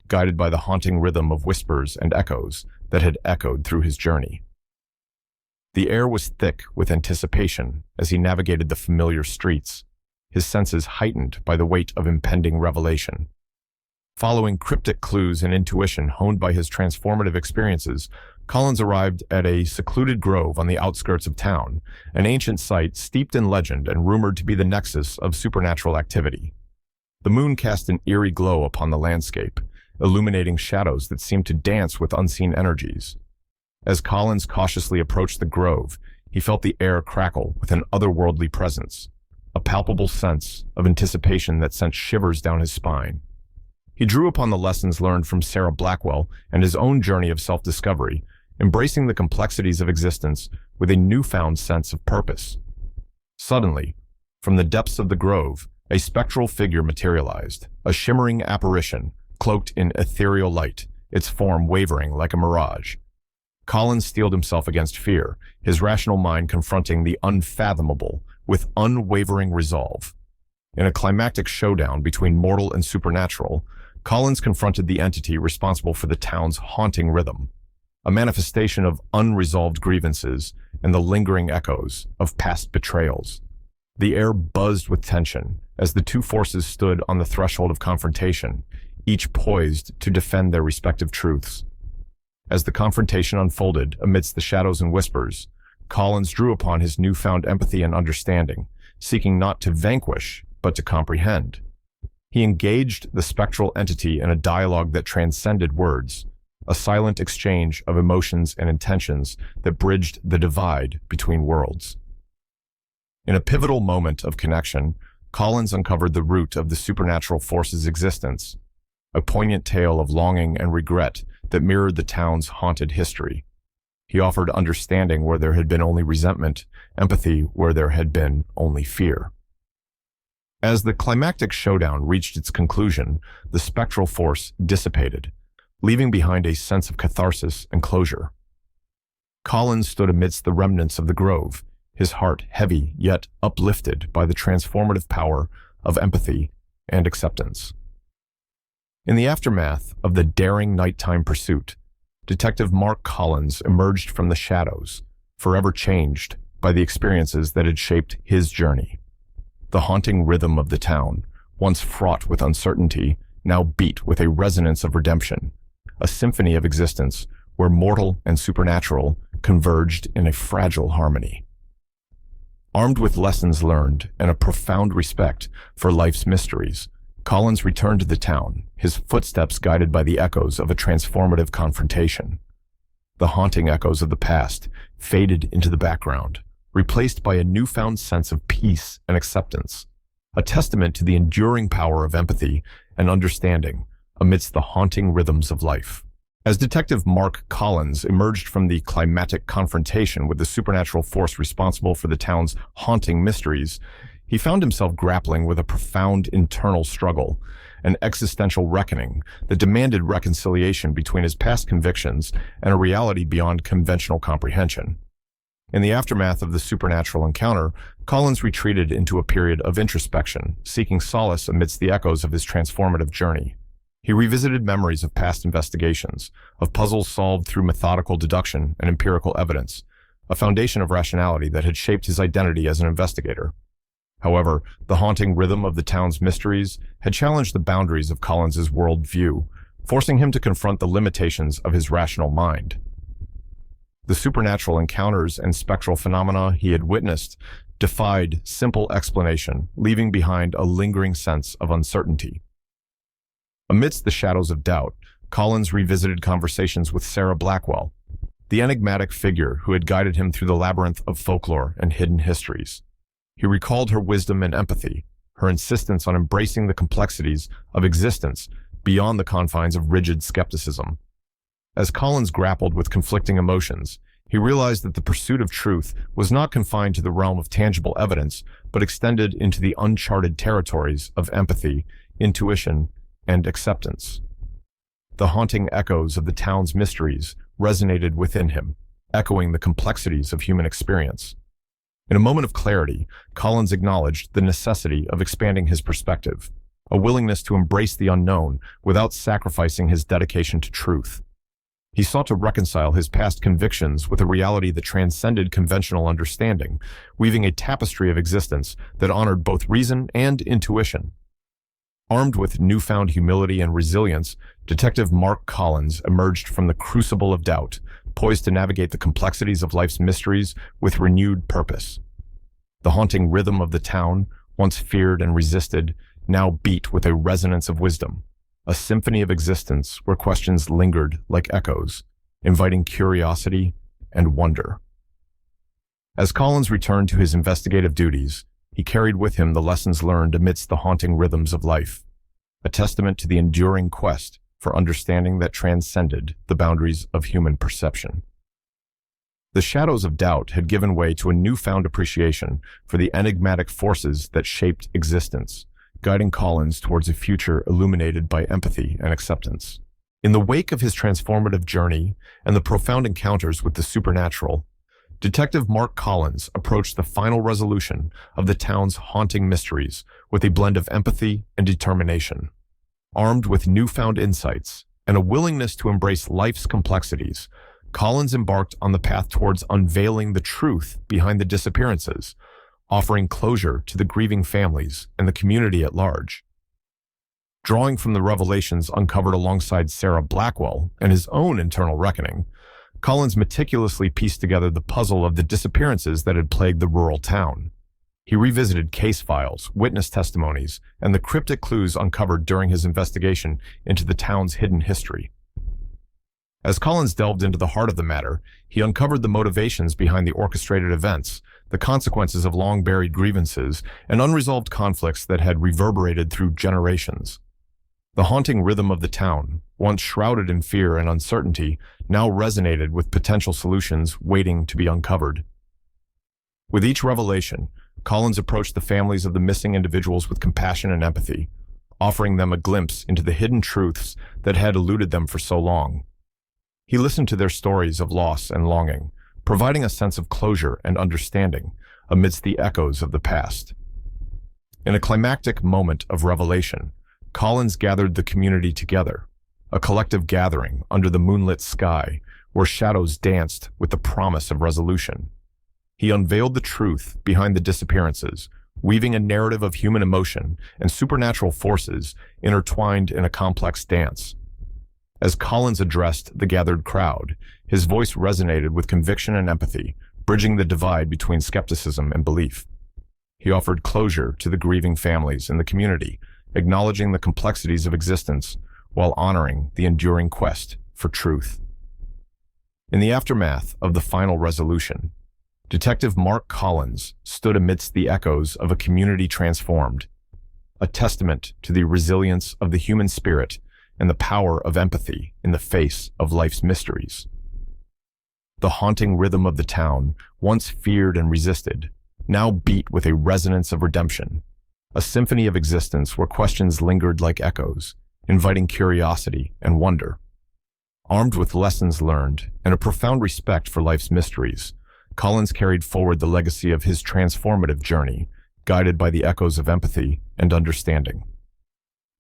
guided by the haunting rhythm of whispers and echoes that had echoed through his journey. The air was thick with anticipation as he navigated the familiar streets, his senses heightened by the weight of impending revelation. Following cryptic clues and intuition honed by his transformative experiences, Collins arrived at a secluded grove on the outskirts of town, an ancient site steeped in legend and rumored to be the nexus of supernatural activity. The moon cast an eerie glow upon the landscape, illuminating shadows that seemed to dance with unseen energies. As Collins cautiously approached the grove, he felt the air crackle with an otherworldly presence, a palpable sense of anticipation that sent shivers down his spine. He drew upon the lessons learned from Sarah Blackwell and his own journey of self-discovery, embracing the complexities of existence with a newfound sense of purpose. Suddenly, from the depths of the grove, a spectral figure materialized, a shimmering apparition, cloaked in ethereal light, its form wavering like a mirage. Collins steeled himself against fear, his rational mind confronting the unfathomable with unwavering resolve. In a climactic showdown between mortal and supernatural, Collins confronted the entity responsible for the town's haunting rhythm, a manifestation of unresolved grievances and the lingering echoes of past betrayals. The air buzzed with tension as the two forces stood on the threshold of confrontation, each poised to defend their respective truths. As the confrontation unfolded amidst the shadows and whispers, Collins drew upon his newfound empathy and understanding, seeking not to vanquish, but to comprehend. He engaged the spectral entity in a dialogue that transcended words, a silent exchange of emotions and intentions that bridged the divide between worlds. In a pivotal moment of connection, Collins uncovered the root of the supernatural force's existence, a poignant tale of longing and regret that mirrored the town's haunted history. He offered understanding where there had been only resentment, empathy where there had been only fear. As the climactic showdown reached its conclusion, the spectral force dissipated, leaving behind a sense of catharsis and closure. Collins stood amidst the remnants of the grove, his heart heavy yet uplifted by the transformative power of empathy and acceptance. In the aftermath of the daring nighttime pursuit, Detective Mark Collins emerged from the shadows, forever changed by the experiences that had shaped his journey. The haunting rhythm of the town, once fraught with uncertainty, now beat with a resonance of redemption, a symphony of existence where mortal and supernatural converged in a fragile harmony. Armed with lessons learned and a profound respect for life's mysteries, Collins returned to the town, his footsteps guided by the echoes of a transformative confrontation. The haunting echoes of the past faded into the background, replaced by a newfound sense of peace and acceptance, a testament to the enduring power of empathy and understanding amidst the haunting rhythms of life. As Detective Mark Collins emerged from the climactic confrontation with the supernatural force responsible for the town's haunting mysteries, he found himself grappling with a profound internal struggle, an existential reckoning that demanded reconciliation between his past convictions and a reality beyond conventional comprehension. In the aftermath of the supernatural encounter, Collins retreated into a period of introspection, seeking solace amidst the echoes of his transformative journey. He revisited memories of past investigations, of puzzles solved through methodical deduction and empirical evidence, a foundation of rationality that had shaped his identity as an investigator. However, the haunting rhythm of the town's mysteries had challenged the boundaries of Collins's worldview, forcing him to confront the limitations of his rational mind. The supernatural encounters and spectral phenomena he had witnessed defied simple explanation, leaving behind a lingering sense of uncertainty. Amidst the shadows of doubt, Collins revisited conversations with Sarah Blackwell, the enigmatic figure who had guided him through the labyrinth of folklore and hidden histories. He recalled her wisdom and empathy, her insistence on embracing the complexities of existence beyond the confines of rigid skepticism. As Collins grappled with conflicting emotions, he realized that the pursuit of truth was not confined to the realm of tangible evidence, but extended into the uncharted territories of empathy, intuition, and acceptance. The haunting echoes of the town's mysteries resonated within him, echoing the complexities of human experience. In a moment of clarity, Collins acknowledged the necessity of expanding his perspective, a willingness to embrace the unknown without sacrificing his dedication to truth. He sought to reconcile his past convictions with a reality that transcended conventional understanding, weaving a tapestry of existence that honored both reason and intuition. Armed with newfound humility and resilience, Detective Mark Collins emerged from the crucible of doubt, poised to navigate the complexities of life's mysteries with renewed purpose. The haunting rhythm of the town, once feared and resisted, now beat with a resonance of wisdom, a symphony of existence where questions lingered like echoes, inviting curiosity and wonder. As Collins returned to his investigative duties, he carried with him the lessons learned amidst the haunting rhythms of life, a testament to the enduring quest for understanding that transcended the boundaries of human perception. The shadows of doubt had given way to a newfound appreciation for the enigmatic forces that shaped existence, guiding Collins towards a future illuminated by empathy and acceptance. In the wake of his transformative journey and the profound encounters with the supernatural, Detective Mark Collins approached the final resolution of the town's haunting mysteries with a blend of empathy and determination. Armed with newfound insights and a willingness to embrace life's complexities, Collins embarked on the path towards unveiling the truth behind the disappearances, offering closure to the grieving families and the community at large. Drawing from the revelations uncovered alongside Sarah Blackwell and his own internal reckoning, Collins meticulously pieced together the puzzle of the disappearances that had plagued the rural town. He revisited case files, witness testimonies, and the cryptic clues uncovered during his investigation into the town's hidden history. As Collins delved into the heart of the matter, he uncovered the motivations behind the orchestrated events, the consequences of long-buried grievances, and unresolved conflicts that had reverberated through generations. The haunting rhythm of the town, once shrouded in fear and uncertainty, now resonated with potential solutions waiting to be uncovered. With each revelation, Collins approached the families of the missing individuals with compassion and empathy, offering them a glimpse into the hidden truths that had eluded them for so long. He listened to their stories of loss and longing, providing a sense of closure and understanding amidst the echoes of the past. In a climactic moment of revelation, Collins gathered the community together, a collective gathering under the moonlit sky where shadows danced with the promise of resolution. He unveiled the truth behind the disappearances, weaving a narrative of human emotion and supernatural forces intertwined in a complex dance. As Collins addressed the gathered crowd, his voice resonated with conviction and empathy, bridging the divide between skepticism and belief. He offered closure to the grieving families in the community, acknowledging the complexities of existence while honoring the enduring quest for truth. In the aftermath of the final resolution, Detective Mark Collins stood amidst the echoes of a community transformed, a testament to the resilience of the human spirit and the power of empathy in the face of life's mysteries. The haunting rhythm of the town, once feared and resisted, now beat with a resonance of redemption, a symphony of existence where questions lingered like echoes, inviting curiosity and wonder. Armed with lessons learned and a profound respect for life's mysteries, Collins carried forward the legacy of his transformative journey, guided by the echoes of empathy and understanding.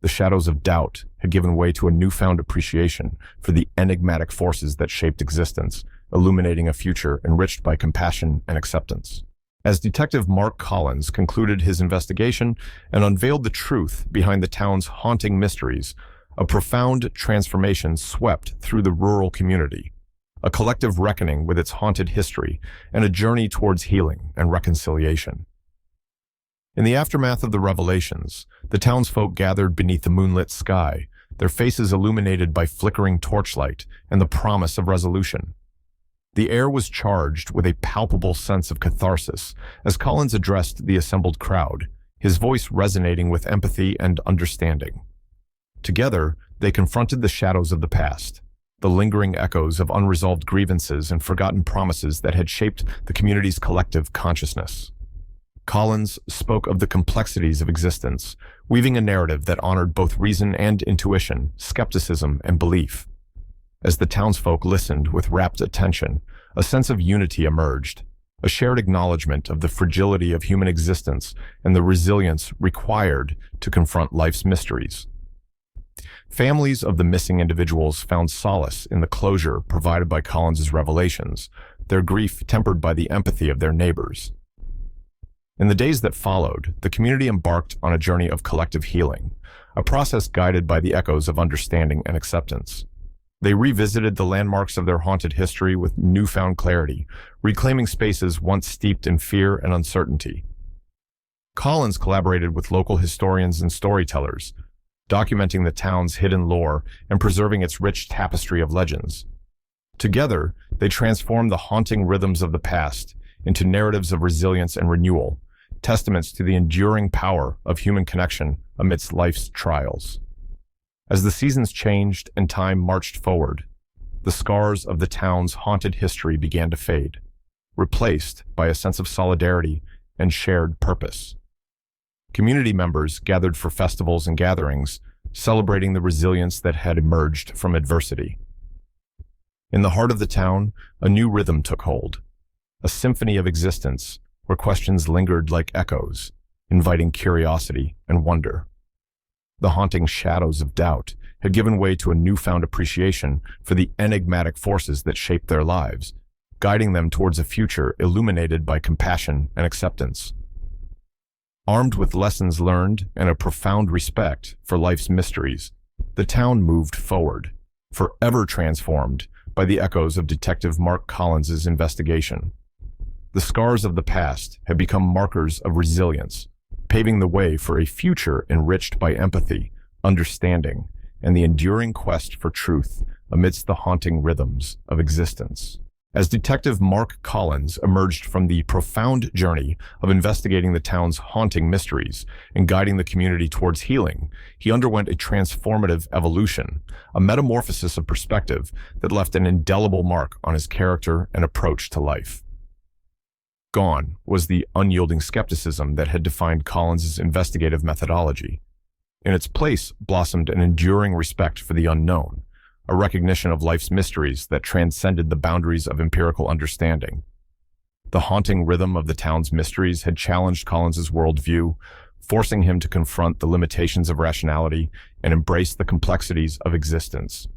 The shadows of doubt had given way to a newfound appreciation for the enigmatic forces that shaped existence, illuminating a future enriched by compassion and acceptance. As Detective Mark Collins concluded his investigation and unveiled the truth behind the town's haunting mysteries, a profound transformation swept through the rural community, a collective reckoning with its haunted history and a journey towards healing and reconciliation. In the aftermath of the revelations, the townsfolk gathered beneath the moonlit sky, their faces illuminated by flickering torchlight and the promise of resolution. The air was charged with a palpable sense of catharsis as Collins addressed the assembled crowd, his voice resonating with empathy and understanding. Together, they confronted the shadows of the past, the lingering echoes of unresolved grievances and forgotten promises that had shaped the community's collective consciousness. Collins spoke of the complexities of existence, weaving a narrative that honored both reason and intuition, skepticism and belief. As the townsfolk listened with rapt attention, a sense of unity emerged, a shared acknowledgement of the fragility of human existence and the resilience required to confront life's mysteries. Families of the missing individuals found solace in the closure provided by Collins's revelations, their grief tempered by the empathy of their neighbors. In the days that followed, the community embarked on a journey of collective healing, a process guided by the echoes of understanding and acceptance. They revisited the landmarks of their haunted history with newfound clarity, reclaiming spaces once steeped in fear and uncertainty. Collins collaborated with local historians and storytellers, documenting the town's hidden lore and preserving its rich tapestry of legends. Together, they transformed the haunting rhythms of the past into narratives of resilience and renewal, testaments to the enduring power of human connection amidst life's trials. As the seasons changed and time marched forward, the scars of the town's haunted history began to fade, replaced by a sense of solidarity and shared purpose. Community members gathered for festivals and gatherings, celebrating the resilience that had emerged from adversity. In the heart of the town, a new rhythm took hold, a symphony of existence where questions lingered like echoes, inviting curiosity and wonder. The haunting shadows of doubt had given way to a newfound appreciation for the enigmatic forces that shaped their lives, guiding them towards a future illuminated by compassion and acceptance. Armed with lessons learned and a profound respect for life's mysteries, the town moved forward, forever transformed by the echoes of Detective Mark Collins's investigation. The scars of the past had become markers of resilience, paving the way for a future enriched by empathy, understanding, and the enduring quest for truth amidst the haunting rhythms of existence. As Detective Mark Collins emerged from the profound journey of investigating the town's haunting mysteries and guiding the community towards healing, he underwent a transformative evolution, a metamorphosis of perspective that left an indelible mark on his character and approach to life. Gone was the unyielding skepticism that had defined Collins's investigative methodology. In its place blossomed an enduring respect for the unknown, a recognition of life's mysteries that transcended the boundaries of empirical understanding. The haunting rhythm of the town's mysteries had challenged Collins's worldview, forcing him to confront the limitations of rationality and embrace the complexities of existence.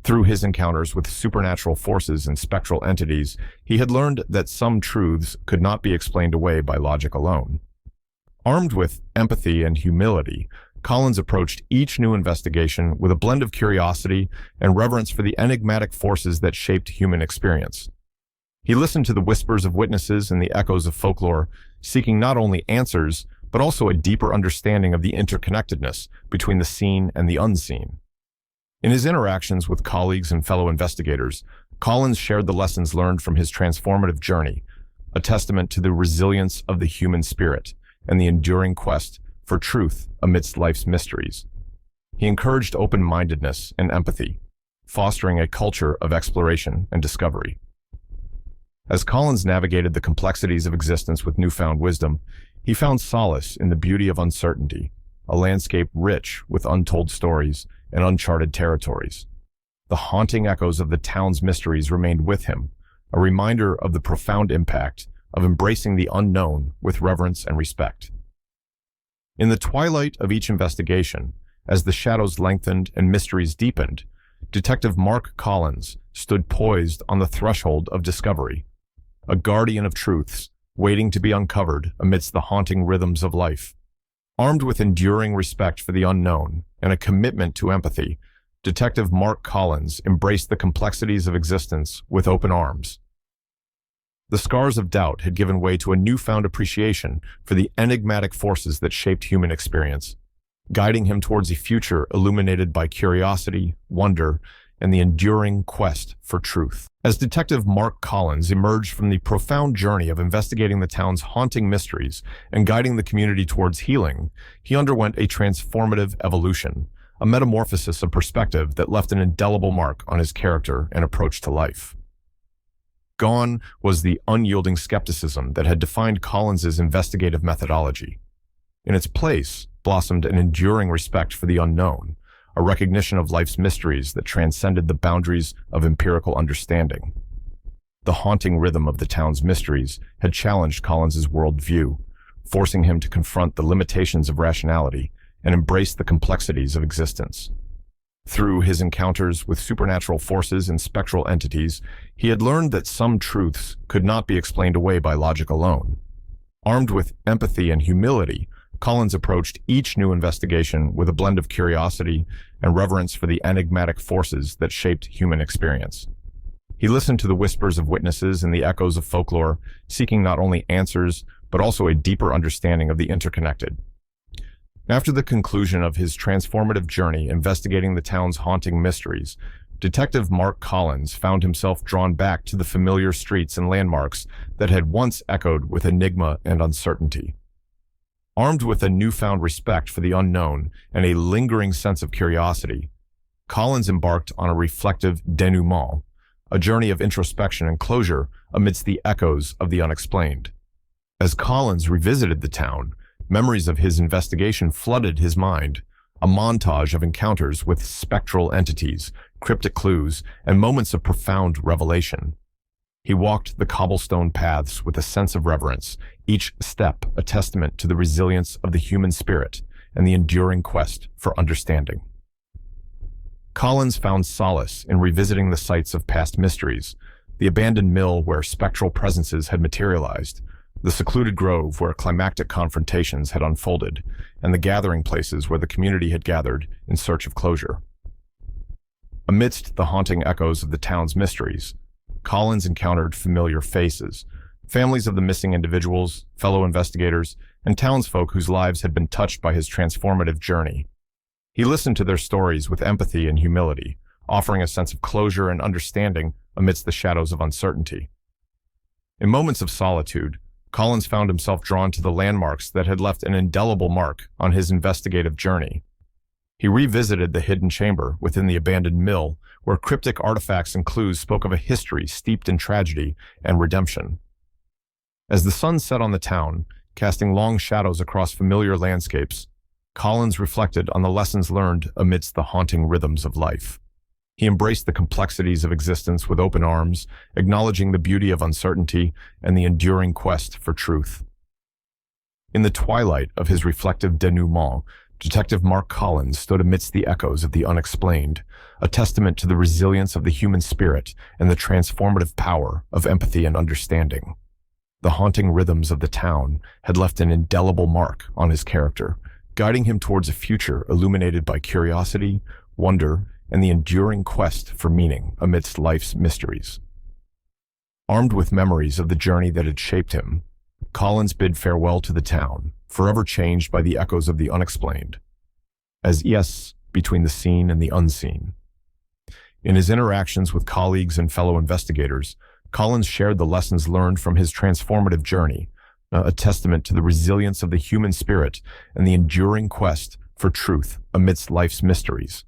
Through his encounters with supernatural forces and spectral entities, he had learned that some truths could not be explained away by logic alone. Armed with empathy and humility, Collins approached each new investigation with a blend of curiosity and reverence for the enigmatic forces that shaped human experience. He listened to the whispers of witnesses and the echoes of folklore, seeking not only answers, but also a deeper understanding of the interconnectedness between the seen and the unseen. In his interactions with colleagues and fellow investigators, Collins shared the lessons learned from his transformative journey, a testament to the resilience of the human spirit and the enduring quest for truth amidst life's mysteries. He encouraged open-mindedness and empathy, fostering a culture of exploration and discovery. As Collins navigated the complexities of existence with newfound wisdom, he found solace in the beauty of uncertainty, a landscape rich with untold stories and uncharted territories. The haunting echoes of the town's mysteries remained with him, a reminder of the profound impact of embracing the unknown with reverence and respect. In the twilight of each investigation, as the shadows lengthened and mysteries deepened, Detective Mark Collins stood poised on the threshold of discovery, a guardian of truths waiting to be uncovered amidst the haunting rhythms of life. Armed with enduring respect for the unknown and a commitment to empathy, Detective Mark Collins embraced the complexities of existence with open arms. The scars of doubt had given way to a newfound appreciation for the enigmatic forces that shaped human experience, guiding him towards a future illuminated by curiosity, wonder, and the enduring quest for truth. As Detective Mark Collins emerged from the profound journey of investigating the town's haunting mysteries and guiding the community towards healing, he underwent a transformative evolution, a metamorphosis of perspective that left an indelible mark on his character and approach to life. Gone was the unyielding skepticism that had defined Collins's investigative methodology. In its place blossomed an enduring respect for the unknown, a recognition of life's mysteries that transcended the boundaries of empirical understanding. The haunting rhythm of the town's mysteries had challenged Collins's worldview, forcing him to confront the limitations of rationality and embrace the complexities of existence. Through his encounters with supernatural forces and spectral entities, he had learned that some truths could not be explained away by logic alone. Armed with empathy and humility, Collins approached each new investigation with a blend of curiosity and reverence for the enigmatic forces that shaped human experience. He listened to the whispers of witnesses and the echoes of folklore, seeking not only answers, but also a deeper understanding of the interconnected. After the conclusion of his transformative journey investigating the town's haunting mysteries, Detective Mark Collins found himself drawn back to the familiar streets and landmarks that had once echoed with enigma and uncertainty. Armed with a newfound respect for the unknown and a lingering sense of curiosity, Collins embarked on a reflective denouement, a journey of introspection and closure amidst the echoes of the unexplained. As Collins revisited the town, memories of his investigation flooded his mind, a montage of encounters with spectral entities, cryptic clues, and moments of profound revelation. He walked the cobblestone paths with a sense of reverence, each step a testament to the resilience of the human spirit and the enduring quest for understanding. Collins found solace in revisiting the sites of past mysteries, the abandoned mill where spectral presences had materialized, the secluded grove where climactic confrontations had unfolded, and the gathering places where the community had gathered in search of closure. Amidst the haunting echoes of the town's mysteries, Collins encountered familiar faces, families of the missing individuals, fellow investigators, and townsfolk whose lives had been touched by his transformative journey. He listened to their stories with empathy and humility, offering a sense of closure and understanding amidst the shadows of uncertainty. In moments of solitude, Collins found himself drawn to the landmarks that had left an indelible mark on his investigative journey. He revisited the hidden chamber within the abandoned mill, where cryptic artifacts and clues spoke of a history steeped in tragedy and redemption. As the sun set on the town, casting long shadows across familiar landscapes, Collins reflected on the lessons learned amidst the haunting rhythms of life. He embraced the complexities of existence with open arms, acknowledging the beauty of uncertainty and the enduring quest for truth. In the twilight of his reflective denouement, Detective Mark Collins stood amidst the echoes of the unexplained, a testament to the resilience of the human spirit and the transformative power of empathy and understanding. The haunting rhythms of the town had left an indelible mark on his character, guiding him towards a future illuminated by curiosity, wonder, and the enduring quest for meaning amidst life's mysteries. Armed with memories of the journey that had shaped him, Collins bid farewell to the town, forever changed by the echoes of the unexplained, as yes between the seen and the unseen. In his interactions with colleagues and fellow investigators, Collins shared the lessons learned from his transformative journey, a testament to the resilience of the human spirit and the enduring quest for truth amidst life's mysteries.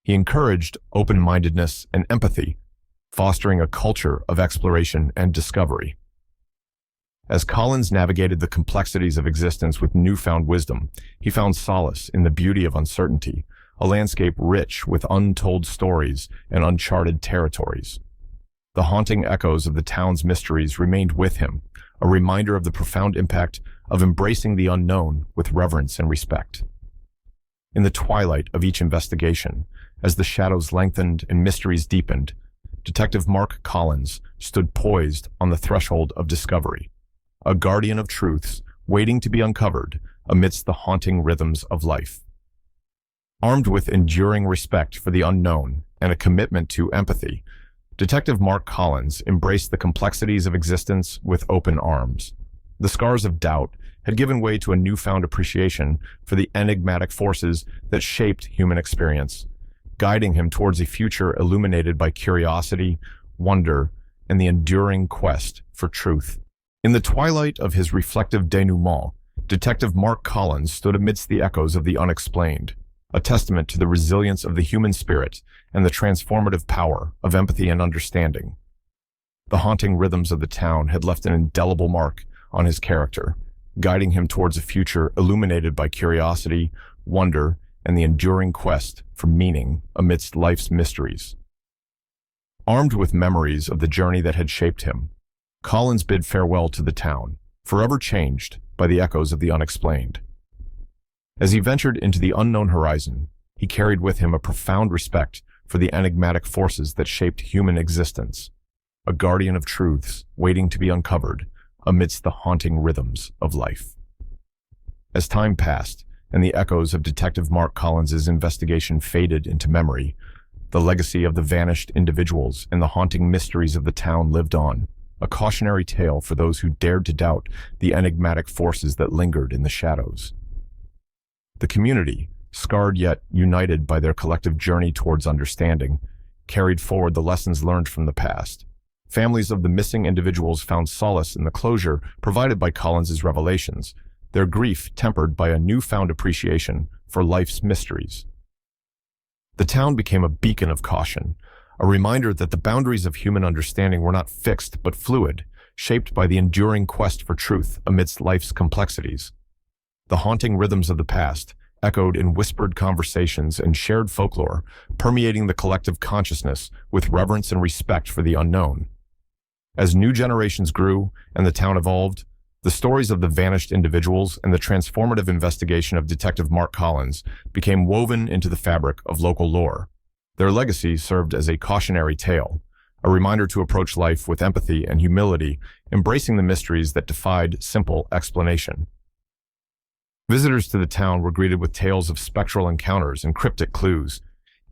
He encouraged open-mindedness and empathy, fostering a culture of exploration and discovery. As Collins navigated the complexities of existence with newfound wisdom, he found solace in the beauty of uncertainty, a landscape rich with untold stories and uncharted territories. The haunting echoes of the town's mysteries remained with him, a reminder of the profound impact of embracing the unknown with reverence and respect. In the twilight of each investigation, as the shadows lengthened and mysteries deepened, Detective Mark Collins stood poised on the threshold of discovery, a guardian of truths waiting to be uncovered amidst the haunting rhythms of life. Armed with enduring respect for the unknown and a commitment to empathy, Detective Mark Collins embraced the complexities of existence with open arms. The scars of doubt had given way to a newfound appreciation for the enigmatic forces that shaped human experience, guiding him towards a future illuminated by curiosity, wonder, and the enduring quest for truth. In the twilight of his reflective denouement, Detective Mark Collins stood amidst the echoes of the unexplained, a testament to the resilience of the human spirit and the transformative power of empathy and understanding. The haunting rhythms of the town had left an indelible mark on his character, guiding him towards a future illuminated by curiosity, wonder, and the enduring quest for meaning amidst life's mysteries. Armed with memories of the journey that had shaped him, Collins bid farewell to the town, forever changed by the echoes of the unexplained. As he ventured into the unknown horizon, he carried with him a profound respect for the enigmatic forces that shaped human existence, a guardian of truths waiting to be uncovered amidst the haunting rhythms of life. As time passed and the echoes of Detective Mark Collins's investigation faded into memory, the legacy of the vanished individuals and the haunting mysteries of the town lived on, a cautionary tale for those who dared to doubt the enigmatic forces that lingered in the shadows. The community, scarred yet united by their collective journey towards understanding, carried forward the lessons learned from the past. Families of the missing individuals found solace in the closure provided by Collins's revelations, their grief tempered by a newfound appreciation for life's mysteries. The town became a beacon of caution, a reminder that the boundaries of human understanding were not fixed but fluid, shaped by the enduring quest for truth amidst life's complexities. The haunting rhythms of the past echoed in whispered conversations and shared folklore, permeating the collective consciousness with reverence and respect for the unknown. As new generations grew and the town evolved, the stories of the vanished individuals and the transformative investigation of Detective Mark Collins became woven into the fabric of local lore. Their legacy served as a cautionary tale, a reminder to approach life with empathy and humility, embracing the mysteries that defied simple explanation. Visitors to the town were greeted with tales of spectral encounters and cryptic clues,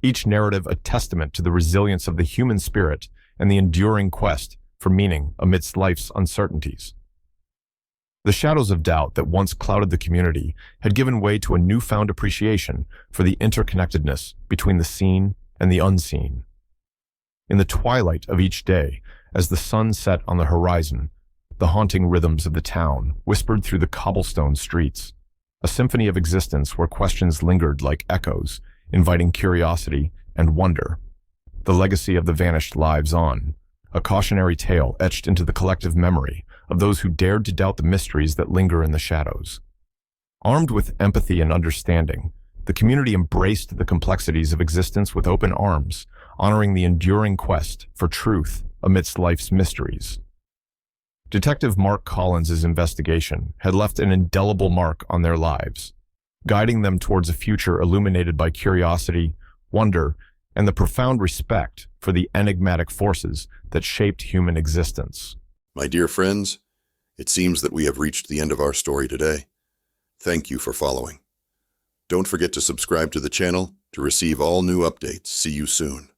each narrative a testament to the resilience of the human spirit and the enduring quest for meaning amidst life's uncertainties. The shadows of doubt that once clouded the community had given way to a newfound appreciation for the interconnectedness between the seen and the unseen. In the twilight of each day, as the sun set on the horizon, the haunting rhythms of the town whispered through the cobblestone streets, a symphony of existence where questions lingered like echoes, inviting curiosity and wonder. The legacy of the vanished lives on, a cautionary tale etched into the collective memory of those who dared to doubt the mysteries that linger in the shadows. Armed with empathy and understanding, the community embraced the complexities of existence with open arms, honoring the enduring quest for truth amidst life's mysteries. Detective Mark Collins's investigation had left an indelible mark on their lives, guiding them towards a future illuminated by curiosity, wonder, and the profound respect for the enigmatic forces that shaped human existence. My dear friends, it seems that we have reached the end of our story today. Thank you for following. Don't forget to subscribe to the channel to receive all new updates. See you soon.